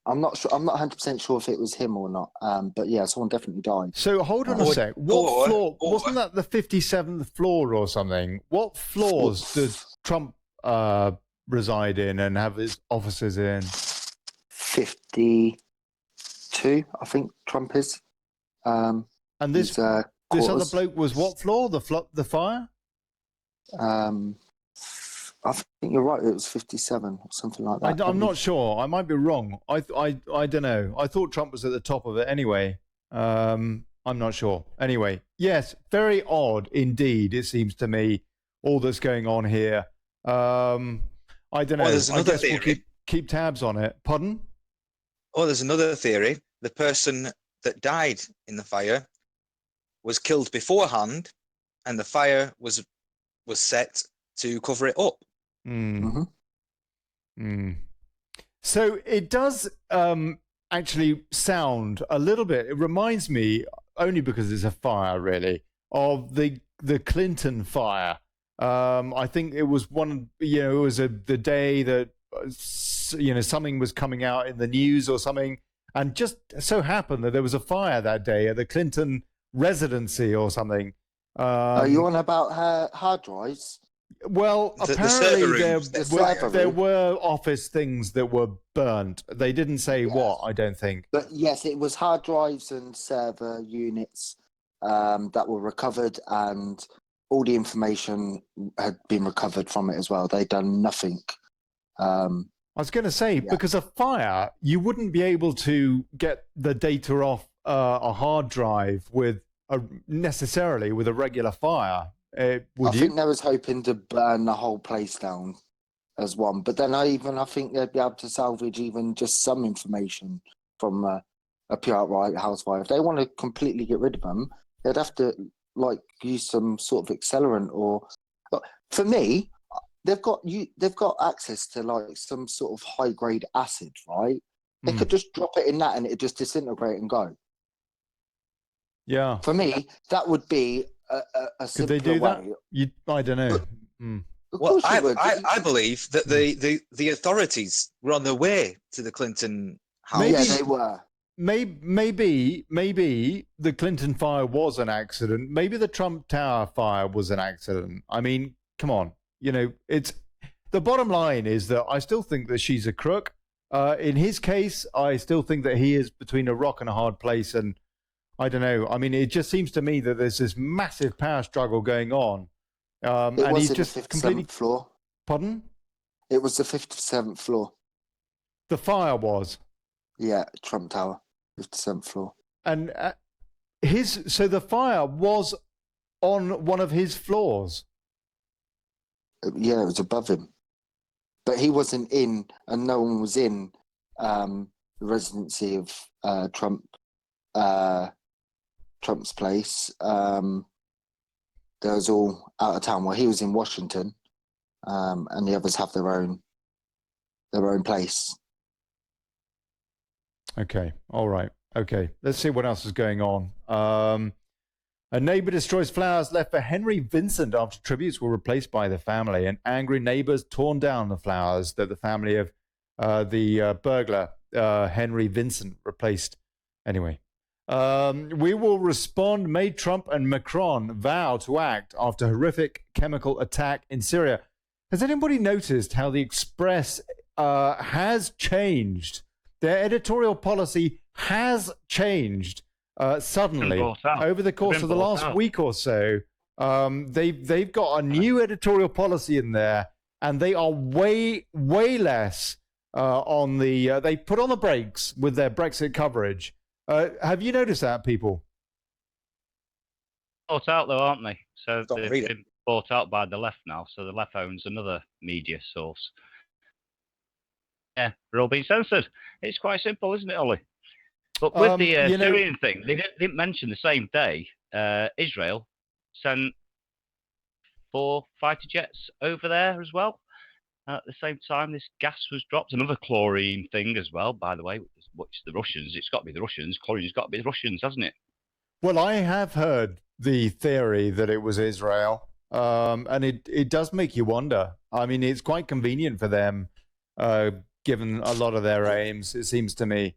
I'm not sure. I'm not 100% sure if it was him or not. But yeah, someone definitely died. So hold on a sec. What floor? Wasn't that the 57th floor or something? What floors does Trump reside in and have his offices in? 52, I think Trump is. And this other bloke was what floor? The fire? I think you're right. It was 57 or something like that. I'm not sure. I might be wrong. I don't know. I thought Trump was at the top of it anyway. I'm not sure. Anyway, yes, very odd indeed. It seems to me all that's going on here. I don't know. There's another theory. We'll keep tabs on it. Pardon? Oh, there's another theory. The person that died in the fire was killed beforehand, and the fire was set to cover it up. So it does actually sound a little bit. It reminds me, only because it's a fire, really, of the Clinton fire. I think it was it was the day that something was coming out in the news or something, and just so happened that there was a fire that day at the Clinton residency or something. Are you on about her hard drives? Well, apparently there were office things that were burnt. They didn't say what, I don't think. But yes, it was hard drives and server units that were recovered, and all the information had been recovered from it as well. They'd done nothing. I was going to say, because a fire, you wouldn't be able to get the data off a hard drive necessarily with a regular fire. I think they was hoping to burn the whole place down as one, but then I think they'd be able to salvage even just some information from a pure housewife. If they want to completely get rid of them, they'd have to use some sort of accelerant but for me, they've got access to some sort of high grade acid, right? They could just drop it in that and it just disintegrate and go. Yeah. For me, that would be a could they do way. that? I don't know. Of Well, course you would. I believe that the authorities were on their way to the Clinton house. Yeah, they were. Maybe the Clinton fire was an accident. Maybe the Trump Tower fire was an accident. I mean, come on. You know, it's the bottom line is that I still think that she's a crook. In his case, I still think that he is between a rock and a hard place. And I don't know. I mean, it just seems to me that there's this massive power struggle going on. It And was he's in just the 57th completely. floor. Pardon? It was the 57th floor. The fire was. Yeah, Trump Tower, 57th floor. And so the fire was on one of his floors. Yeah, it was above him. But he wasn't in, and no one was in the residency of Trump's place. They was all out of town. Well, he was in Washington, and the others have their own place. Okay. All right. Okay. Let's see what else is going on. A neighbor destroys flowers left for Henry Vincent after tributes were replaced by the family, and angry neighbors torn down the flowers that the family of the burglar, Henry Vincent, replaced. Anyway, we will respond. May Trump and Macron vow to act after horrific chemical attack in Syria. Has anybody noticed how the Express has changed? Their editorial policy has changed suddenly over the course of the last week or so. They've got a new editorial policy in there, and they are way less on the. They put on the brakes with their Brexit coverage. Have you noticed that, people? Bought out though, aren't they? So Don't they've read it. been bought out by the left now. So the left owns another media source. Yeah, we're all being censored. It's quite simple, isn't it, Ollie? But with the Syrian thing, they didn't mention the same day Israel sent 4 fighter jets over there as well. At the same time, this gas was dropped. Another chlorine thing as well, by the way, which the Russians, it's got to be the Russians. Chlorine's got to be the Russians, hasn't it? Well, I have heard the theory that it was Israel, and it does make you wonder. I mean, it's quite convenient for them, given a lot of their aims, it seems to me.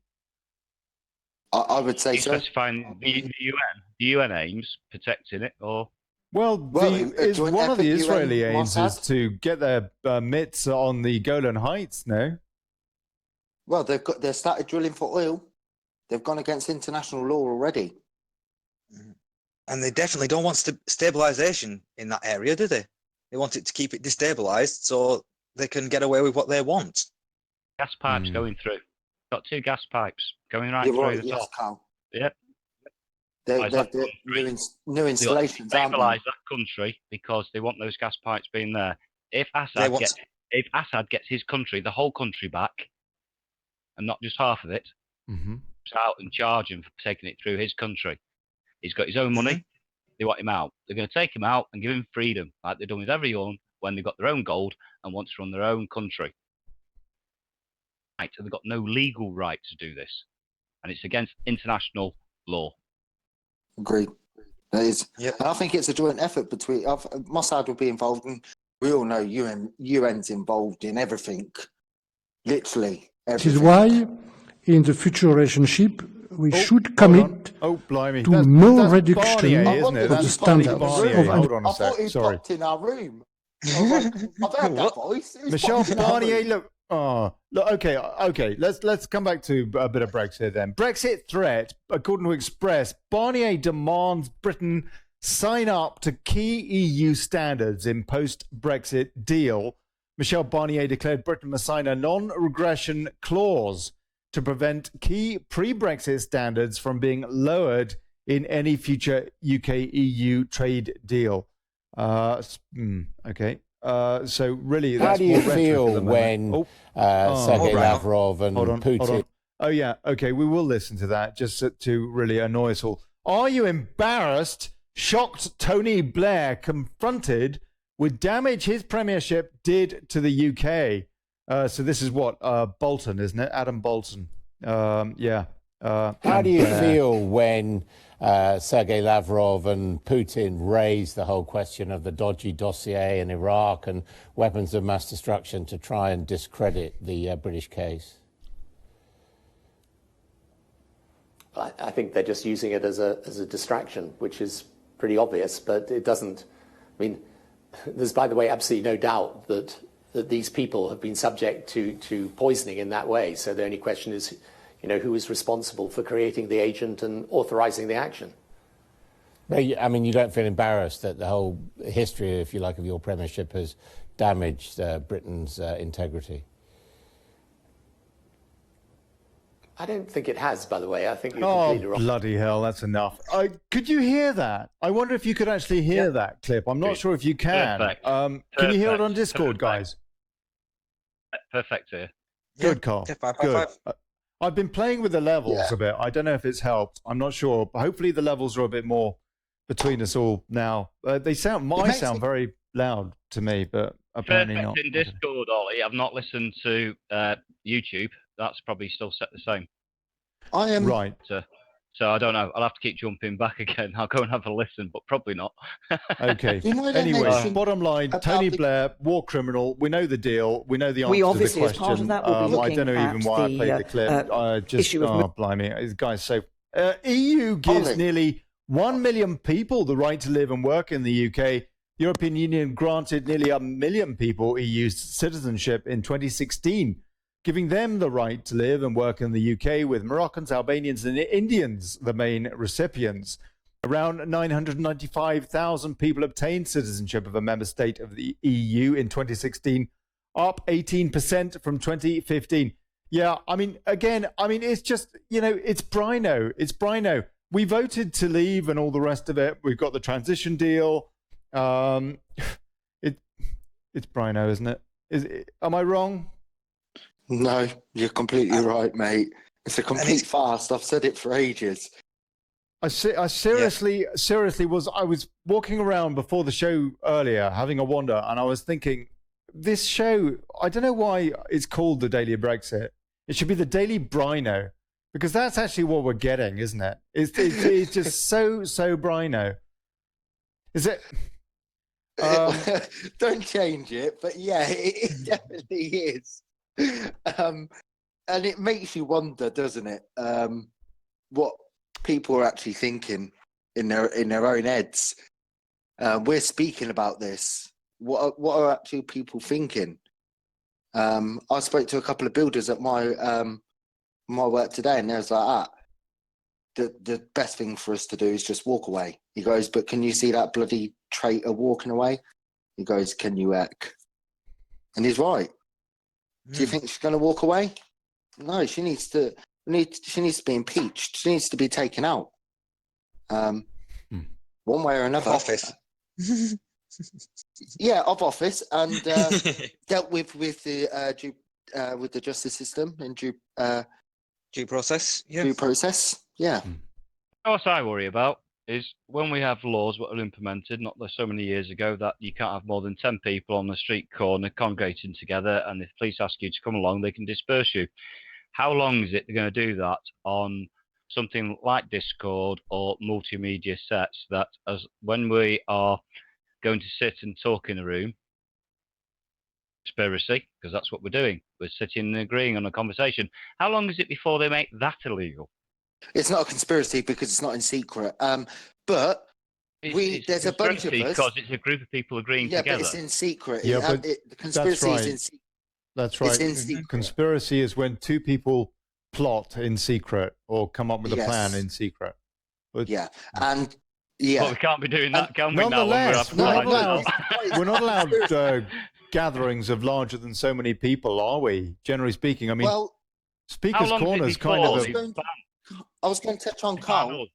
I would say so. Specifying the UN aims protecting it, or Well, one of the Israeli UN aims is Mossad? to get their mitts on the Golan Heights. No, Well, they've started drilling for oil. They've gone against international law already. And they definitely don't want stabilization in that area, do they? They want it to keep it destabilized so they can get away with what they want. gas pipes going through. Got 2 gas pipes going right You're through right, the yes, top. Carl. Yep. They're Exactly. new installations, aren't Stabilise that country because they want those gas pipes being there. If Assad gets his country, the whole country back, and not just half of it, out and charge him for taking it through his country. He's got his own money. They want him out. They're going to take him out and give him freedom, like they've done with everyone when they've got their own gold and want to run their own country. Right, so they've got no legal right to do this, and it's against international law. Agreed. That is. Yep. And I think it's a joint effort between Mossad will be involved, and we all know UN's involved in everything, literally everything. This is why, in the future relationship, we should commit to no reduction Barnier, isn't it? of the That's standards. Barnier. Hold on a I sec. thought he Sorry. popped in our room. I was like, I've heard that voice. Who's Michel popped in our Barnier, room? look. Oh, look. Okay. Let's come back to a bit of Brexit then. Brexit threat, according to Express, Barnier demands Britain sign up to key EU standards in post-Brexit deal. Michel Barnier declared Britain must sign a non-regression clause to prevent key pre-Brexit standards from being lowered in any future UK-EU trade deal. Okay. So really, how that's do you more rhetoric feel at the moment. when Sergei Lavrov and Hold on. Putin? Oh yeah, okay, we will listen to that just to really annoy us all. Are you embarrassed? Shocked Tony Blair confronted with damage his premiership did to the UK. So this is what Bolton, isn't it? Adam Bolton. Yeah. How do you feel when Sergei Lavrov and Putin raise the whole question of the dodgy dossier in Iraq and weapons of mass destruction to try and discredit the British case? I think they're just using it as a distraction, which is pretty obvious, but it doesn't. I mean, there's, by the way, absolutely no doubt that these people have been subject to poisoning in that way. So the only question is, who is responsible for creating the agent and authorizing the action? I mean, you don't feel embarrassed that the whole history, if you like, of your premiership has damaged Britain's integrity? I don't think it has, by the way. I think you're Oh, completely wrong. bloody hell, that's enough. Could you hear that? I wonder if you could actually hear that clip. I'm not sure if you can. Perfect. Can you hear it on Discord, guys? Perfect here. Good, Carl. Good. I've been playing with the levels a bit. I don't know if it's helped. I'm not sure. But hopefully the levels are a bit more between us all now. They sound very loud to me, but apparently Perfect not. in Discord, Ollie. I've not listened to YouTube. That's probably still set the same. I am right. So I don't know. I'll have to keep jumping back again. I'll go and have a listen, but probably not. Okay. Anyway, bottom line, Tony Blair, war criminal. We know the deal. We know the answer to the question. As part of that, will be I don't know even why I played the clip. Blimey, this guy's so... EU gives nearly 1 million people the right to live and work in the UK. European Union granted nearly 1 million people EU citizenship in 2016. Giving them the right to live and work in the UK, with Moroccans, Albanians and Indians the main recipients. Around 995,000 people obtained citizenship of a member state of the EU in 2016, up 18% from 2015. Yeah, I mean, again, it's just, it's Brino. It's Brino. We voted to leave and all the rest of it. We've got the transition deal. It's Brino, isn't it? Am I wrong? No, you're completely right, mate. It's a complete farce. I've said it for ages. I seriously was. I was walking around before the show earlier, having a wander, and I was thinking, this show. I don't know why it's called the Daily Brexit. It should be the Daily Brino, because that's actually what we're getting, isn't it? It's just so Brino. Is it? Don't change it, but yeah, it definitely is. And it makes you wonder, doesn't it? What people are actually thinking in their own heads. We're speaking about this. What are actually people thinking? I spoke to a couple of builders at my work today, and there's like the best thing for us to do is just walk away. He goes, but can you see that bloody traitor walking away? He goes, can you heck? And he's right. Do you think she's going to walk away? No, she needs to be impeached. She needs to be taken out. One way or another. Of office. Yeah, of office, and dealt with the justice system and due process. Yeah. Due process. Yeah. What I worry about is when we have laws that are implemented, not so many years ago, that you can't have more than 10 people on the street corner congregating together, and if police ask you to come along, they can disperse you. How long is it they're going to do that on something like Discord or multimedia sets, that as when we are going to sit and talk in a room, conspiracy, because that's what we're doing. We're sitting and agreeing on a conversation. How long is it before they make that illegal? It's not a conspiracy because it's not in secret. But there's a bunch of us. Because it's a group of people agreeing together. Yeah, but it's in secret. Yeah, but the conspiracy is in secret. That's right. It's in secret. Conspiracy is when two people plot in secret or come up with a plan in secret. But, and yeah. But we can't be doing that, can we? Nonetheless, we're not allowed gatherings of larger than so many people, are we? Generally speaking, I mean, Speaker's Corner is kind of I was going to touch on Carl.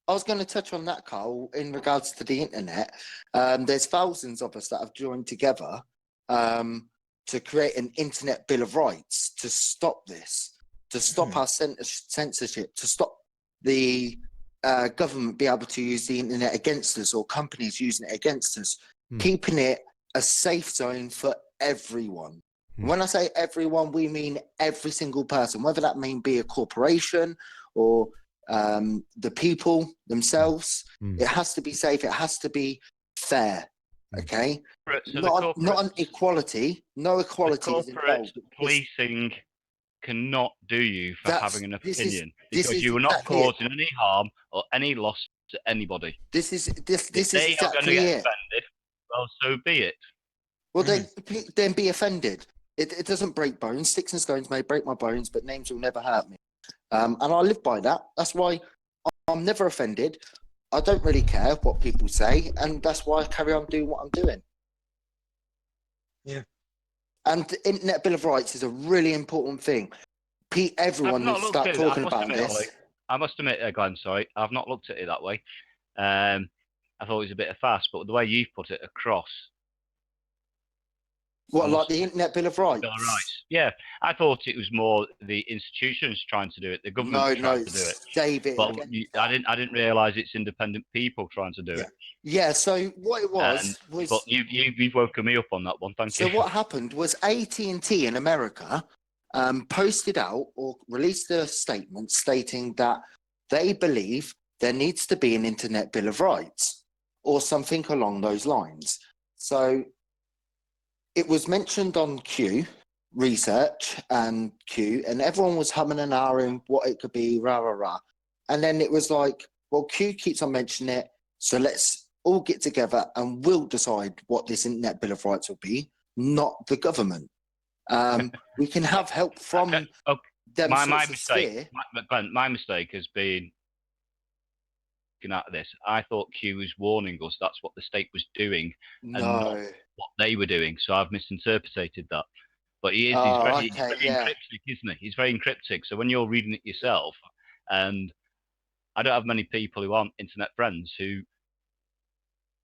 I was going to touch on that, Carl, in regards to the internet. There's thousands of us that have joined together to create an internet bill of rights to stop this, to stop our censorship, to stop the government be able to use the internet against us, or companies using it against us, keeping it a safe zone for everyone. When I say everyone, we mean every single person, whether that be a corporation or the people themselves. It has to be safe. It has to be fair. Okay, So not an equality. No equality is involved. Policing cannot do you for having an opinion because you are not exactly causing any harm or any loss to anybody. This is If they are going to get offended, well, so be it. Well, then be offended. It doesn't break bones. Sticks and stones may break my bones, but names will never hurt me. And I live by that. That's why I'm never offended. I don't really care what people say, and that's why I carry on doing what I'm doing. Yeah. And the Internet Bill of Rights is a really important thing. Everyone needs to start talking about this. I must admit, Glenn, sorry, I've not looked at it that way. I thought it was a bit of fast, but the way you've put it across. What, like the Internet Bill of Rights? Bill of Rights. Yeah, I thought it was more the institutions trying to do it, the government trying to do it. David. But I didn't realise it's independent people trying to do it. Yeah. So what it was but you've woken me up on that one. Thank you. So what happened was AT&T in America posted out or released a statement stating that they believe there needs to be an Internet Bill of Rights or something along those lines. So it was mentioned on Q Research and Q, and everyone was humming and ahhing what it could be, rah, rah, rah. And then it was like, well, Q keeps on mentioning it, so let's all get together and we'll decide what this Internet Bill of Rights will be, not the government. We can have help from them. My mistake. My mistake has been looking at this. I thought Q was warning us that's what the state was doing and not what they were doing. So I've misinterpreted that. But he's very encryptic, isn't he? He's very encryptic. So when you're reading it yourself, and I don't have many people who aren't internet friends who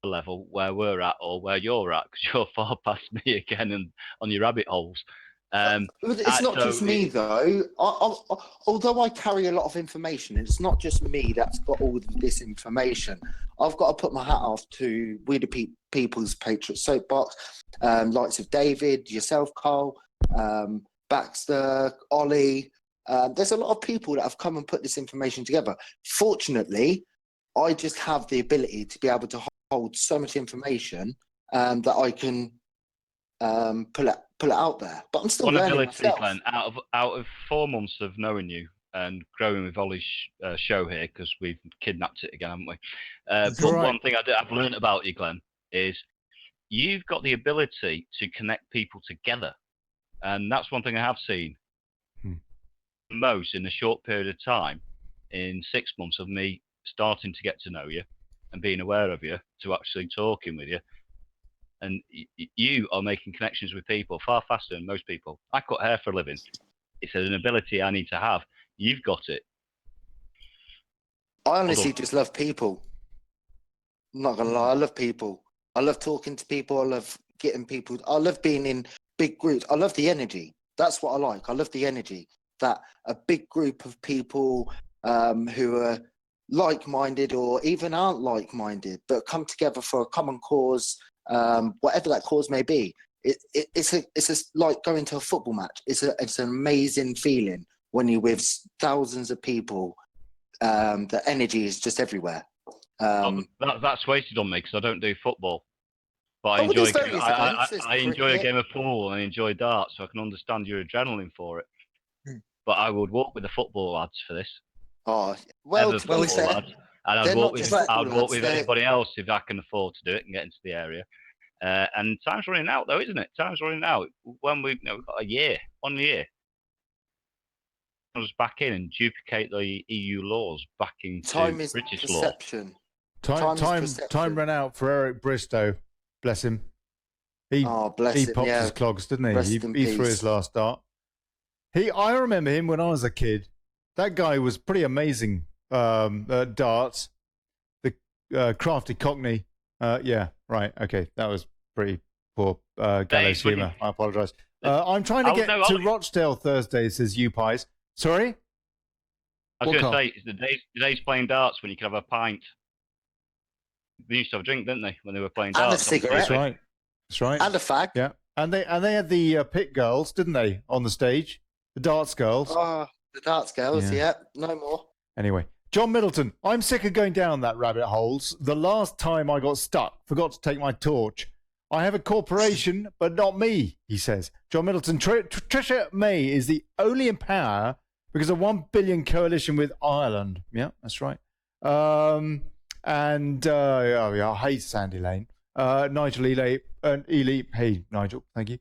level where we're at or where you're at, because you're far past me again and on your rabbit holes. It's not just me though. Although I carry a lot of information, it's not just me that's got all of this information. I've got to put my hat off to We the People's Patriot Soapbox, likes of David, yourself, Carl, Baxter, Ollie. There's a lot of people that have come and put this information together. Fortunately, I just have the ability to be able to hold so much information that I can pull it out there. But I'm still learning myself. Glenn, out of 4 months of knowing you and growing with Olly's show here, because we've kidnapped it again, haven't we? But one thing I've learned about you, Glenn, is you've got the ability to connect people together. And that's one thing I have seen most in a short period of time, in 6 months of me starting to get to know you and being aware of you, to actually talking with you. And you are making connections with people far faster than most people. I cut hair for a living. It's an ability I need to have. You've got it. I honestly just love people. I'm not going to lie. I love people. I love talking to people. I love getting people. I love being in big groups. I love the energy. That's what I like. I love the energy. That a big group of people who are like-minded or even aren't like-minded, but come together for a common cause, whatever that cause may be. It's like going to a football match. It's an amazing feeling when you're with thousands of people. The energy is just everywhere. That's wasted on me because I don't do football. But I enjoy a game of pool and I enjoy darts, so I can understand your adrenaline for it. But I would walk with the football lads for this. Oh, well, lads. And I'd walk with anybody else if I can afford to do it and get into the area. And time's running out, though, isn't it? Time's running out. When we've got 1 year. I was back in and duplicate the EU laws back into British perception. law. Time ran out for Eric Bristow. Bless him. He popped his clogs, didn't he? He threw his last dart. I remember him when I was a kid. That guy was pretty amazing at darts. The crafty Cockney. Yeah, right. Okay, that was pretty poor gallows humour. I apologise. I'm trying to get to Rochdale Thursday, says you pies. Sorry? I was going to say, it's the days playing darts when you could have a pint. They used to have a drink, didn't they, when they were playing darts? And a cigarette. That's right. And a fag. Yeah. And they had the pit girls, didn't they, on the stage? The darts girls. Oh, the darts girls, Yeah. yeah, no more. Anyway, John Middleton, I'm sick of going down that rabbit holes. The last time I got stuck, forgot to take my torch. I have a corporation, but not me, he says. John Middleton, Theresa May is the only in power because of 1 billion coalition with Ireland. Yeah, that's right. Hey, Sandy Lane. Nigel Ely, hey, Nigel, thank you.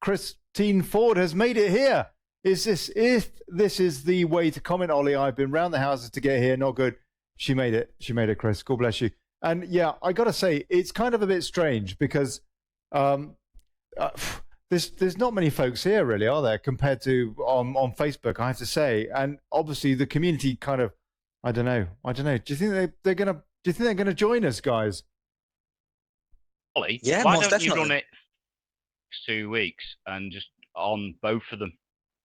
Christine Ford has made it here. If this is the way to comment, Ollie, I've been round the houses to get here. Not good. She made it, Chris. God bless you. And yeah, I got to say, it's kind of a bit strange because there's not many folks here, really, are there, compared to on Facebook, I have to say. And obviously the community kind of, I don't know. Do you think they're gonna join us, guys? Ollie, Yeah, why most don't you definitely. run it 2 weeks and just on both of them,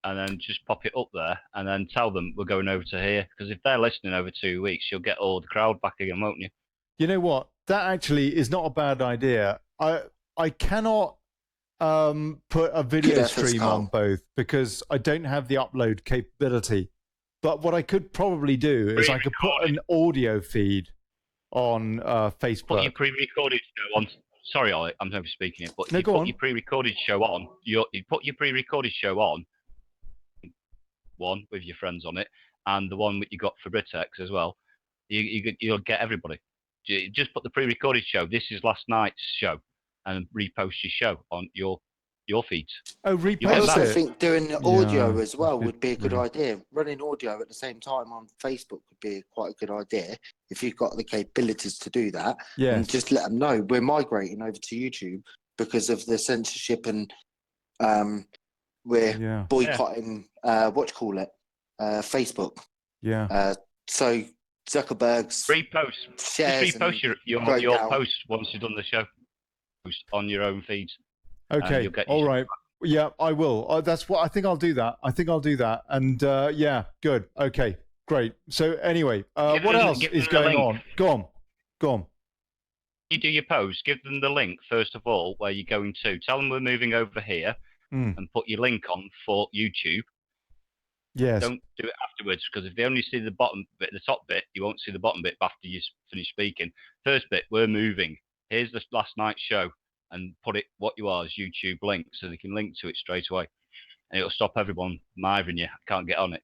and then just pop it up there, and then tell them we're going over to here? Because if they're listening over 2 weeks, you'll get all the crowd back again, won't you? You know what? That actually is not a bad idea. I cannot put a video stream on both because I don't have the upload capability. But what I could probably do is I could put an audio feed on Facebook. Put your pre-recorded show on. Sorry, Ollie, I'm never speaking it. But No, you go put on. your pre-recorded show on. You put your pre-recorded show on. One with your friends on it, and the one that you got for Britex as well. You'll get everybody. Just put the pre-recorded show. This is last night's show, and repost your show on your feeds. Oh, I repost also it. think doing the audio Yeah, as well that's would be a good good. idea. Running audio at the same time on Facebook would be quite a good idea if you've got the capabilities to do that. Yes. And just let them know we're migrating over to YouTube because of the censorship and we're boycotting Facebook. Yeah. So Zuckerberg's shares Just repost your post once you've done the show. Post on your own feeds. Okay. All right. Yeah, I will. That's what I think. I'll do that. And yeah, good. Okay, great. So anyway, what else is going on? Go on. You do your post. Give them the link first of all where you're going to. Tell them we're moving over here, and put your link on for YouTube. Yes. Don't do it afterwards because if they only see the bottom bit, the top bit, you won't see the bottom bit after you finish speaking. First bit, we're moving. Here's the last night's show, and put it what you are as YouTube link so they can link to it straight away, and it'll stop everyone mithering you. Can't get on it.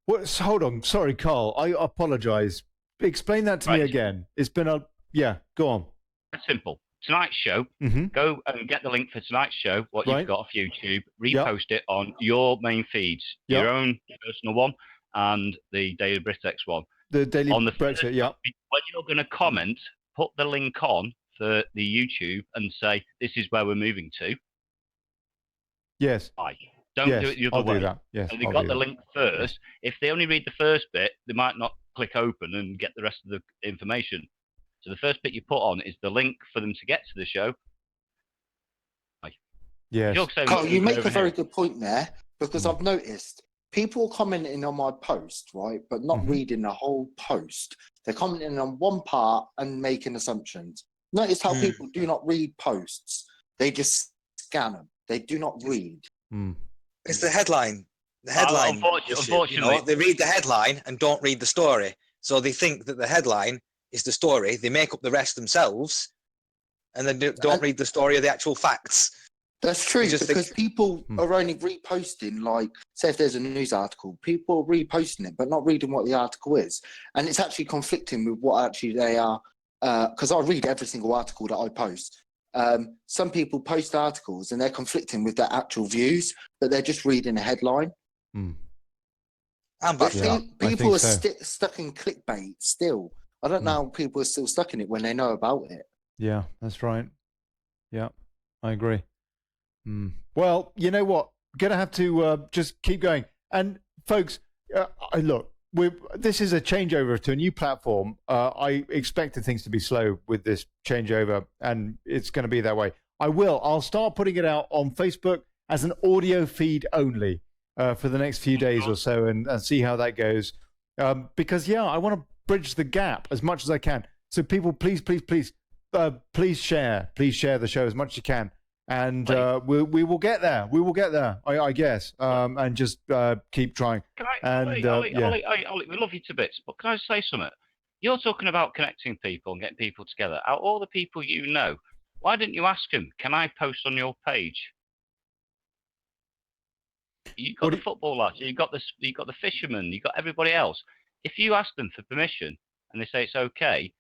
What? Hold on. Sorry, Carl. I apologise. Explain that to me again. It's been yeah. Go on. It's simple. Tonight's show. Go and get the link for tonight's show. What you've got off YouTube. Repost it on your main feeds. Your own personal one and the Daily Britex one. The Daily on the Brexit. Yeah. When you're going to comment, put the link on for the YouTube and say this is where we're moving to. Yes. Don't do it the other way. I'll do that. Yes. And they got the link first. If they only read the first bit, they might not click open and get the rest of the information. So the first bit you put on is the link for them to get to the show. Yes. Carl, you make a very good point there because I've noticed people commenting on my post, right, but not reading the whole post. They're commenting on one part and making assumptions. Notice how people do not read posts. They just scan them. They do not read. It's the headline. The headline. Unfortunately, they read the headline and don't read the story. So they think that the headline is the story. They make up the rest themselves, and then don't read the story or the actual facts. That's true because people are only reposting, like, say if there's a news article, people are reposting it, but not reading what the article is. And it's actually conflicting with what actually they are, because I read every single article that I post. Some people post articles and they're conflicting with their actual views, but they're just reading a headline. People are stuck in clickbait still. I don't know how people are still stuck in it when they know about it. Yeah, that's right. Yeah, I agree. Well, you know what? Gonna have to just keep going. And folks, look, this is a changeover to a new platform. I expected things to be slow with this changeover, and it's going to be that way. I'll start putting it out on Facebook as an audio feed only for the next few days or so, and see how that goes. Because I want to bridge the gap as much as I can. So people, please please share the show as much as you can, and we will get there. We will get there, I guess, and just keep trying. Can I, And Ollie, yeah. Ollie, we love you to bits, but can I say something? You're talking about connecting people and getting people together. Out of all the people you know, why didn't you ask them, can I post on your page? You've got the football lads, you've got the fishermen, you've got everybody else. If you ask them for permission and they say it's okay.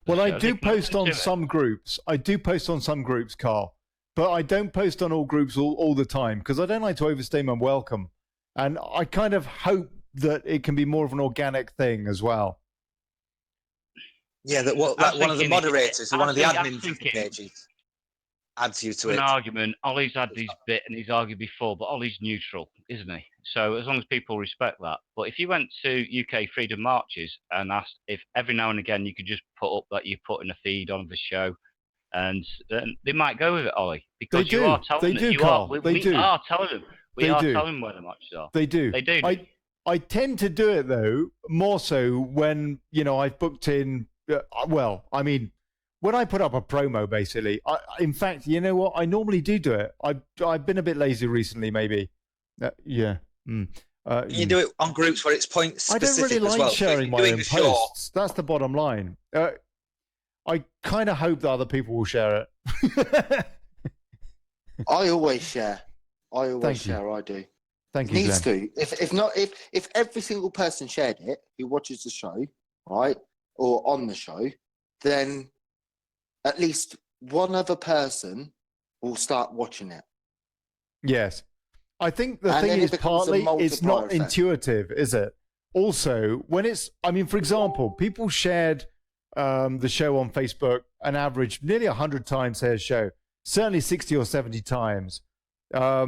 Well, I do post on some groups. I do post on some groups, Carl, but I don't post on all groups all the time because I don't like to overstay my welcome. And I kind of hope that it can be more of an organic thing as well. Yeah, that one of the moderators, one of the admins of the pages adds you to it. An argument. Ollie's had his bit and he's argued before, but Ollie's neutral, isn't he? So as long as people respect that. But if you went to UK Freedom Marches and asked if every now and again you could just put up that you put in a feed on the show, and they might go with it, Ollie, because you are telling them. We are telling them. We are telling them where the matches are. They do. They do. I tend to do it though more so when I've booked in. Well, I mean, when I put up a promo, basically, in fact, you know what? I normally do it. I've been a bit lazy recently, maybe. Yeah. You do it on groups where it's point specific. I don't really like sharing my own posts. That's the bottom line. I kind of hope that other people will share it. I always share. I do. Thank you. Needs to. If every single person shared it who watches the show, right, or on the show, then at least one other person will start watching it. Yes. I think the thing is partly it's not intuitive, is it? Also, when for example, people shared the show on Facebook an average nearly 100 times their show, certainly 60 or 70 times. I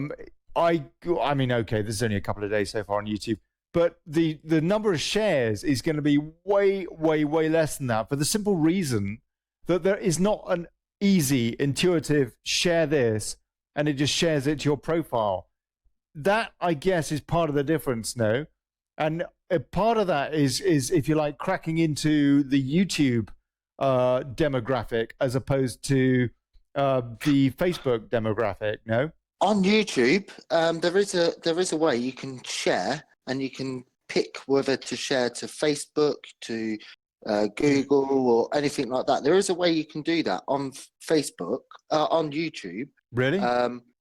mean, okay, this is only a couple of days so far on YouTube, but the number of shares is going to be way, way, way less than that for the simple reason that there is not an easy, intuitive share this and it just shares it to your profile. That, I guess, is part of the difference, no? And a part of that is if you like, cracking into the YouTube demographic as opposed to the Facebook demographic, no? On YouTube, there is a way you can share, and you can pick whether to share to Facebook, to Google, or anything like that. There is a way you can do that on Facebook, on YouTube. Really?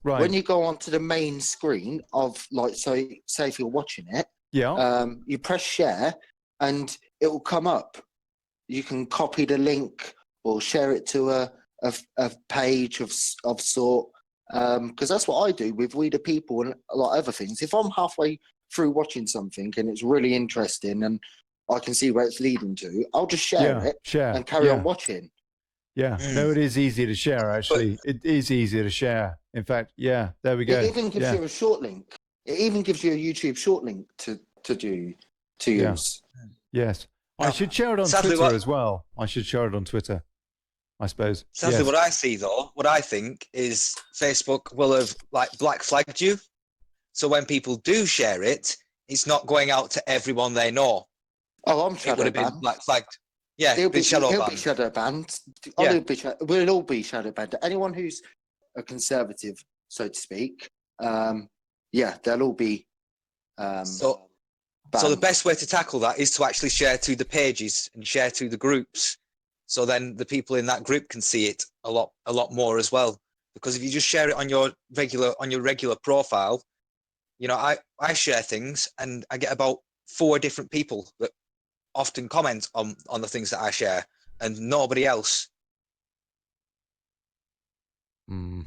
Right. When you go onto the main screen of, like, so say if you're watching it, you press share, and it will come up. You can copy the link or share it to a page of sort. Because that's what I do with We the People and a lot of other things. If I'm halfway through watching something and it's really interesting and I can see where it's leading to, I'll just share it and carry on watching. Yeah, no, it is easy to share, actually. It is easy to share. In fact, yeah, there we go. It even gives you a short link. It even gives you a YouTube short link to use. Yes. I should share it on Twitter as well. I should share it on Twitter, I suppose. Sadly, what I see, though, what I think is Facebook will have black flagged you. So when people do share it, it's not going out to everyone they know. Oh, I'm shadow banned. It would have been black flagged. Yeah, he'll be shadow banned. We'll all be shadow banned. Anyone who's a conservative, so to speak, they'll all be So the best way to tackle that is to actually share to the pages and share to the groups. So then the people in that group can see it a lot more as well. Because if you just share it on your regular profile, I share things and I get about 4 different people that often comment on the things that I share, and nobody else. You've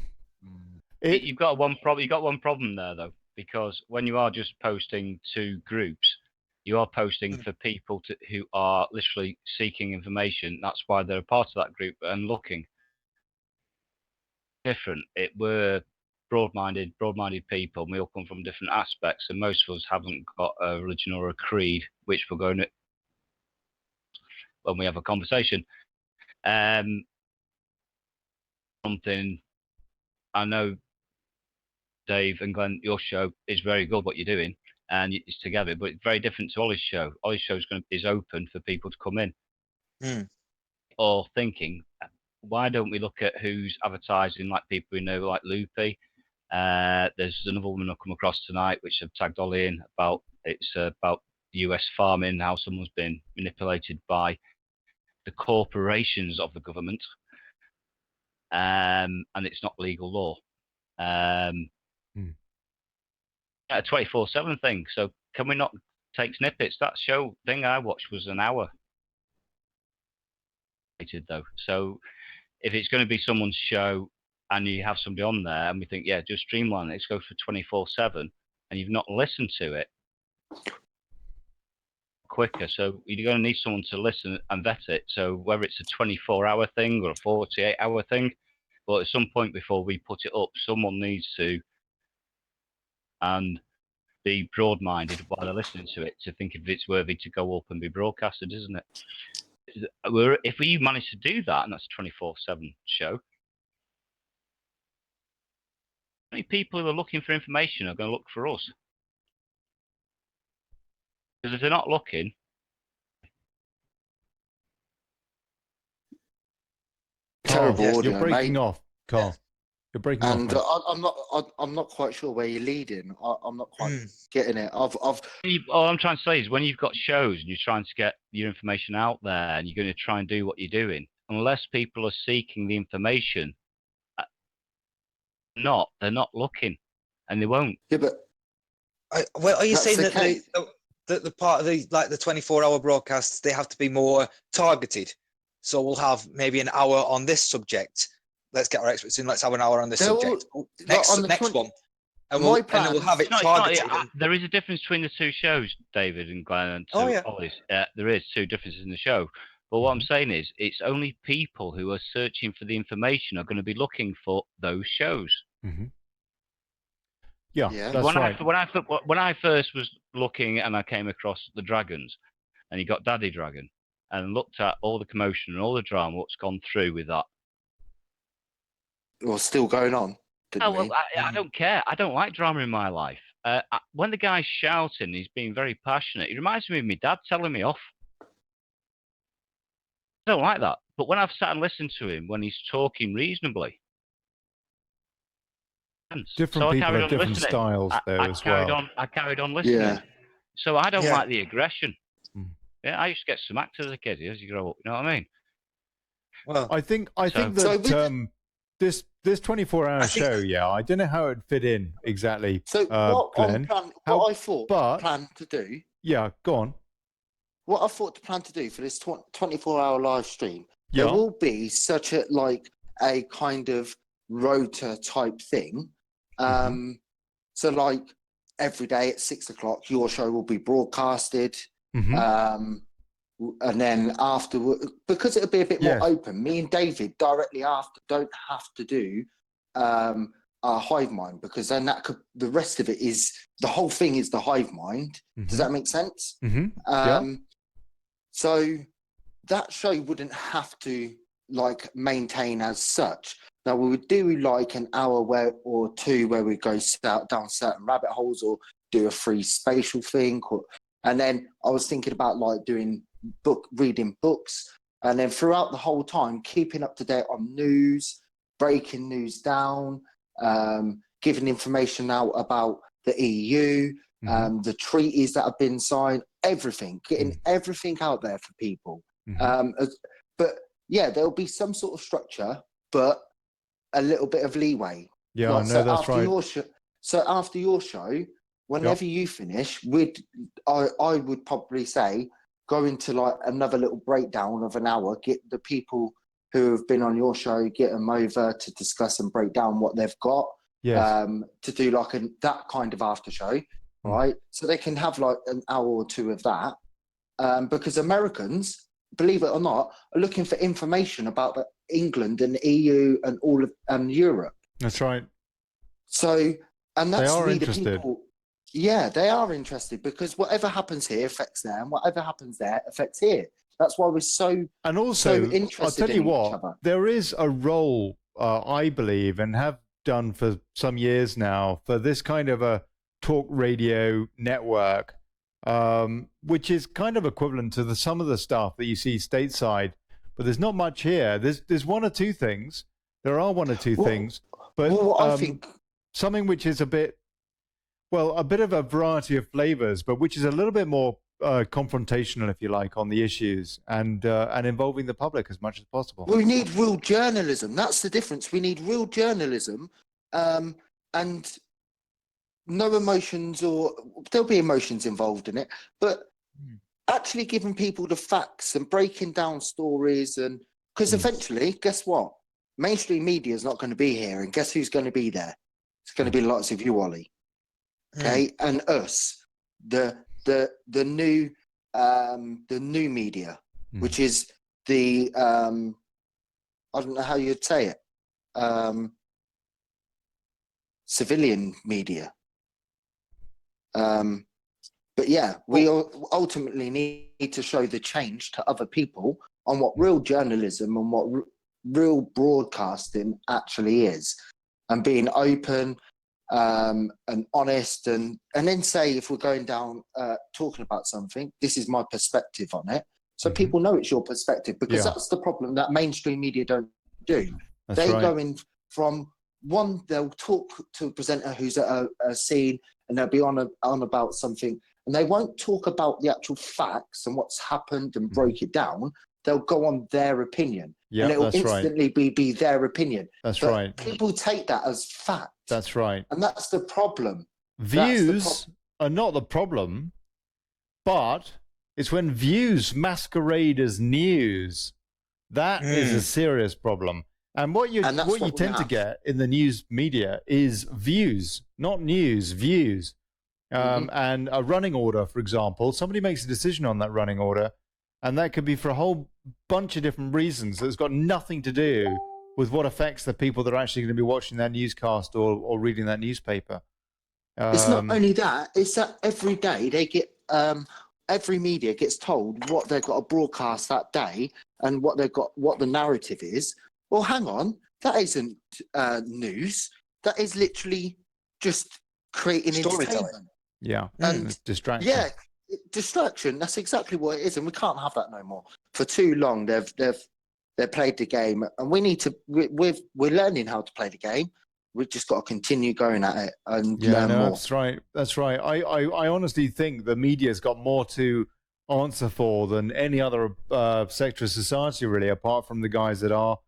got one problem there, though, because when you are just posting to groups, you are posting for people who are literally seeking information. That's why they're a part of that group and looking. Different. We're broad-minded people, and we all come from different aspects, and most of us haven't got a religion or a creed, which we're going to when we have a conversation. Something I know, Dave and Glenn, your show is very good, what you're doing, and it's together, but it's very different to Ollie's show. Ollie's show is open for people to come in. or thinking, why don't we look at who's advertising, like people we know, like Loopy. There's another woman I've come across tonight, which I've tagged Olly in about. It's about US farming, how someone's been manipulated by the corporations of the government, and it's not legal law. A 24/7 thing. So can we not take snippets? That show thing I watched was an hour. Though, so if it's going to be someone's show and you have somebody on there, and we think, yeah, just streamline it, let's go for 24/7, and you've not listened to it quicker, so you're going to need someone to listen and vet it. So whether it's a 24-hour thing or a 48-hour thing, but at some point before we put it up, someone needs to and be broad-minded while they're listening to it to think if it's worthy to go up and be broadcasted, isn't it? If we manage to do that, and that's a 24/7 show, how many people who are looking for information are going to look for us? Because if they're not looking, terrible Carl, audio, you're breaking mate. off, Carl. You're breaking And off. I'm not quite sure where you're leading. I'm not quite getting it. all I'm trying to say is when you've got shows and you're trying to get your information out there and you're going to try and do what you're doing, unless people are seeking the information, they're not looking, and they won't. Yeah, but are you saying that the part of the 24-hour broadcasts, they have to be more targeted? So we'll have maybe an hour on this subject. Let's get our experts in. Let's have an hour on this subject. Next one. And then we'll have it targeted. There is a difference between the two shows, David and Glenn. And Olly's. There is two differences in the show. But what I'm saying is, it's only people who are searching for the information are going to be looking for those shows. Yeah, that's right. When I first was looking and I came across the dragons, and you got Daddy Dragon, and looked at all the commotion and all the drama, what's gone through with that. Well, still going on. I don't care. I don't like drama in my life. When the guy's shouting, he's being very passionate. He reminds me of my dad telling me off. I don't like that. But when I've sat and listened to him, when he's talking reasonably, different people have different styles there as well. I carried on listening. Yeah. So I don't like the aggression. Yeah, I used to get smacked as a kid as you grow up. You know what I mean? Well, I think that this 24-hour show, I don't know how it fit in exactly. So what Glenn, I thought plan to do. Yeah, go on. What I thought to plan to do for this 24-hour live stream, there will be such a kind of rota type thing. So like every day at 6 o'clock, your show will be broadcasted. And then afterward, because it'll be a bit more open, me and David directly after don't have to do our hive mind, because then the rest of it is the whole thing is the hive mind. Does that make sense? So that show wouldn't have to maintain as such. Now we would do like an hour or two where we go down certain rabbit holes or do a free spatial thing, and then I was thinking about doing reading books, and then throughout the whole time keeping up to date on news, breaking news down, giving information out about the EU, the treaties that have been signed, getting everything out there for people. But there'll be some sort of structure, but a little bit of leeway. That's right. So after your show, whenever you finish, I would probably say go into another little breakdown of an hour, get the people who have been on your show, get them over to discuss and break down what they've got, to do that kind of after show, right? So they can have an hour or two of that, because Americans, believe it or not, are looking for information about England and the EU and Europe. That's right. So, and that's they are really interested. The people. Yeah, they are interested, because whatever happens here affects them. Whatever happens there affects here. That's why we're so interested. I'll tell you each other. There is a role, I believe, and have done for some years now, for this kind of a talk radio network, which is kind of equivalent to some of the stuff that you see stateside. but there's not much here. There's one or two things. There are one or two things, but I think something which is a bit of a variety of flavors, but which is a little bit more confrontational, if you like, on the issues and involving the public as much as possible. We need real journalism. That's the difference. We need real journalism, and no emotions, or there'll be emotions involved in it, but actually giving people the facts and breaking down stories. And because eventually, guess what? Mainstream media is not going to be here, and guess who's going to be there? It's going to be lots of you, Ollie. Okay, and us, the new media, which is the I don't know how you'd say it, civilian media. But yeah, we ultimately need to show the change to other people on what real journalism and what real broadcasting actually is, and being open and honest, and then say, if we're going down talking about something, this is my perspective on it, so people know it's your perspective, because that's the problem that mainstream media don't do. They go in from one, they'll talk to a presenter who's at a scene, and they'll be on about something, and they won't talk about the actual facts and what's happened and break it down. They'll go on their opinion, and it'll instantly be their opinion. That's but right. People take that as fact. That's right. And that's the problem. Views are not the problem, but it's when views masquerade as news. That is a serious problem. And what you tend to get in the news media is views, not news, views. And a running order, for example, somebody makes a decision on that running order, and that could be for a whole bunch of different reasons that's got nothing to do with what affects the people that are actually going to be watching that newscast or reading that newspaper. It's not only that, it's that every day they get, every media gets told what they've got to broadcast that day and what the narrative is. Well, hang on, that isn't news. That is literally just creating entertainment. Yeah, and distraction. Yeah, distraction. That's exactly what it is, and we can't have that no more. For too long, they've played the game, and we need to. We're learning how to play the game. We've just got to continue going at it and learn more. That's right. That's right. I honestly think the media's got more to answer for than any other sector of society, really, apart from the guys that are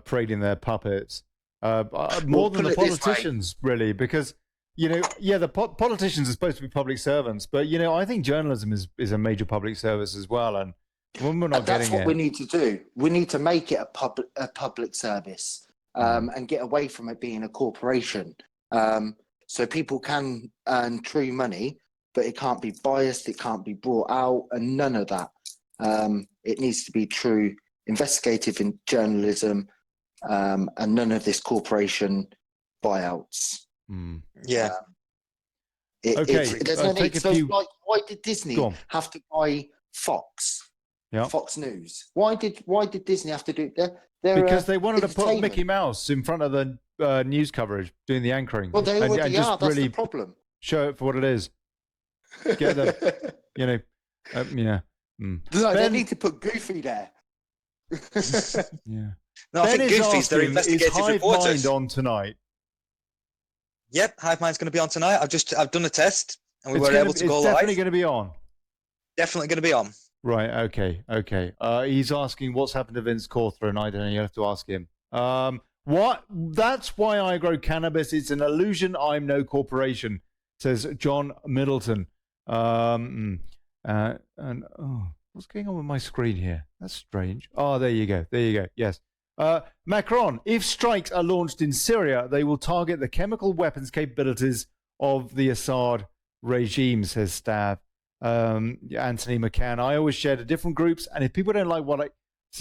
parading their puppets. More than the politicians, really, because, the politicians are supposed to be public servants, but, I think journalism is a major public service as well. And when we're not getting it... That's what we need to do. We need to make it a public service and get away from it being a corporation. So people can earn true money, but it can't be biased, it can't be brought out, and none of that. It needs to be true investigative in journalism, and none of this corporation buyouts. Yeah. There's no need. So, why did Disney have to buy Fox? Yeah. Fox News. Why did Disney have to do that? Because they wanted to put Mickey Mouse in front of the news coverage, doing the anchoring. Well, they already are. That's the problem. Show it for what it is. Get them, No, they need to put Goofy there. Yeah. No, I think Goofy's their investigative reporter. Is Hive Mind on tonight? Yep, Hive Mind's going to be on tonight. I've done a test, and we were able to go live. It's definitely going to be on. Definitely going to be on. Right. Okay. He's asking what's happened to Vince Cawthron. I don't know. You have to ask him. What? That's why I grow cannabis. It's an illusion. I'm no corporation, says John Middleton. And what's going on with my screen here? That's strange. Oh, there you go. Yes. Macron, if strikes are launched in Syria, they will target the chemical weapons capabilities of the Assad regime, says Stav. Anthony McCann, I always share to different groups, and if people don't like what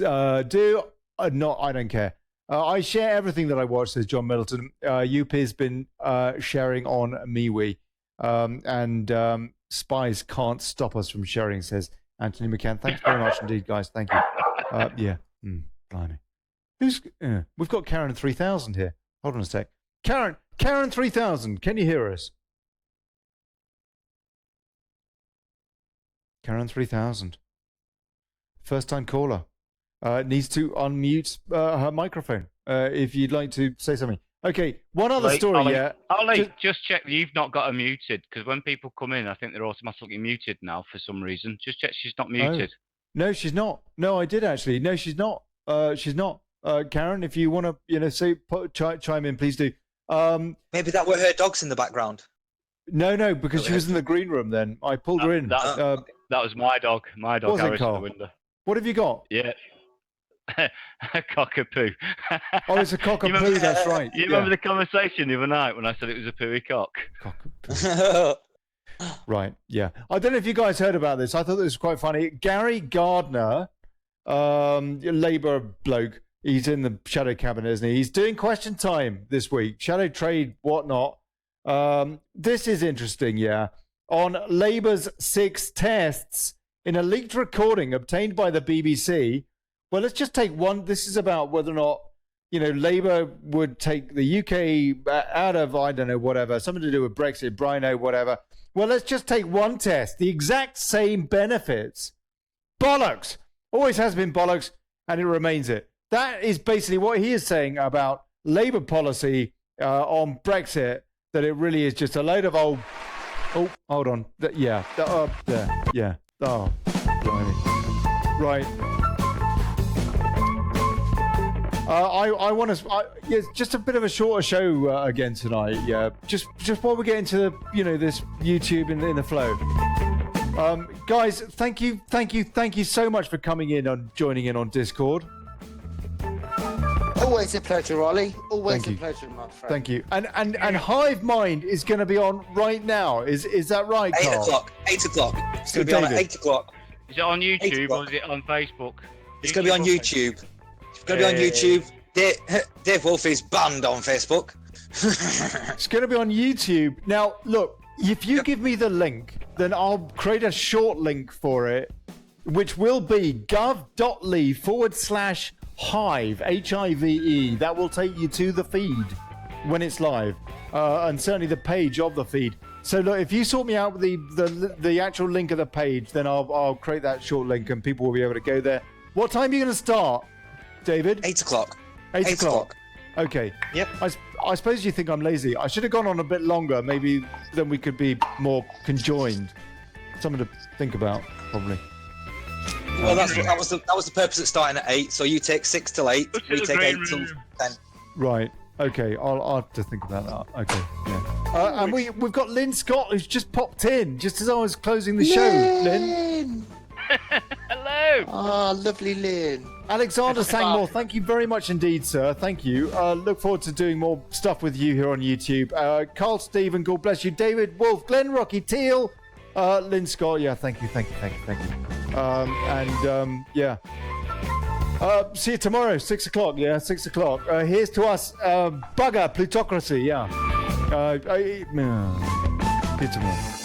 I do, I don't care. I share everything that I watch, says John Middleton. UP's been sharing on MeWe, and spies can't stop us from sharing, says Anthony McCann. Thanks very much indeed, guys. Thank you. Blimey. We've got Karen 3000 here. Hold on a sec. Karen 3000, can you hear us? Karen 3000. first-time caller. Needs to unmute her microphone if you'd like to say something. Okay, one other story. Ollie, just check you've not got her muted, because when people come in, I think they're automatically muted now for some reason. Just check she's not muted. No, she's not. No, I did actually. No, she's not. She's not. Karen, if you want to, say, chime in, please do. Maybe that were her dogs in the background. No, because she was in the green room. Then I pulled her in. That was my dog. My dog. Was it, Carl? The window. What have you got? Yeah. A cockapoo. Oh, it's a cockapoo, that's right. You remember the conversation the other night when I said it was a pooey cock? Cockapoo. Right, yeah. I don't know if you guys heard about this. I thought this was quite funny. Gary Gardner, Labour bloke, he's in the shadow cabinet, isn't he? He's doing question time this week. Shadow trade, whatnot. This is interesting, yeah. On Labour's 6 tests in a leaked recording obtained by the BBC. Well, let's just take one. This is about whether or not, Labour would take the UK out of, I don't know, whatever, something to do with Brexit, Brino, whatever. Well, let's just take one test. The exact same benefits. Bollocks. Always has been bollocks, and it remains it. That is basically what he is saying about Labour policy on Brexit, that it really is just a load of old... Oh, hold on. Yeah. There. Yeah. Oh, blimey. Right. I want to. Yeah, just a bit of a shorter show again tonight. Yeah, just while we get into the, this YouTube in the flow. Guys, thank you so much for coming in and joining in on Discord. Always a pleasure, Ollie. Always a pleasure, my friend. Thank you. And Hive Mind is going to be on right now. Is that right, Carl? 8 o'clock. It's going to be on at 8 o'clock. Is it on YouTube or is it on Facebook? It's going to be on YouTube. It's going to be on YouTube. Dave Wolf is banned on Facebook. It's going to be on YouTube. Now, look, if you give me the link, then I'll create a short link for it, which will be gov.ly/Hive, Hive. That will take you to the feed when it's live, and certainly the page of the feed. So look, if you sort me out with the actual link of the page, then I'll create that short link and people will be able to go there. What time are you going to start, David? 8 o'clock. 8 o'clock. Okay. Yep. I suppose you think I'm lazy. I should have gone on a bit longer. Maybe then we could be more conjoined. Something to think about, probably. Well, that was the purpose of starting at 8. So you take 6 till 8. We take 8 till 10. Right. Okay. I'll have to think about that. Okay. Yeah. And we've got Lynn Scott who's just popped in just as I was closing the show. Lynn. Hello. Ah, lovely Lynn. Alexander Sangmoore, thank you very much indeed, sir. Thank you. Look forward to doing more stuff with you here on YouTube. Carl Stephen, God bless you. David Wolf, Glenn Rocky Teal, Lynn Scott. Yeah, thank you. Yeah. See you tomorrow, 6 o'clock. Yeah, 6 o'clock. Here's to us, bugger plutocracy. Yeah. See you tomorrow.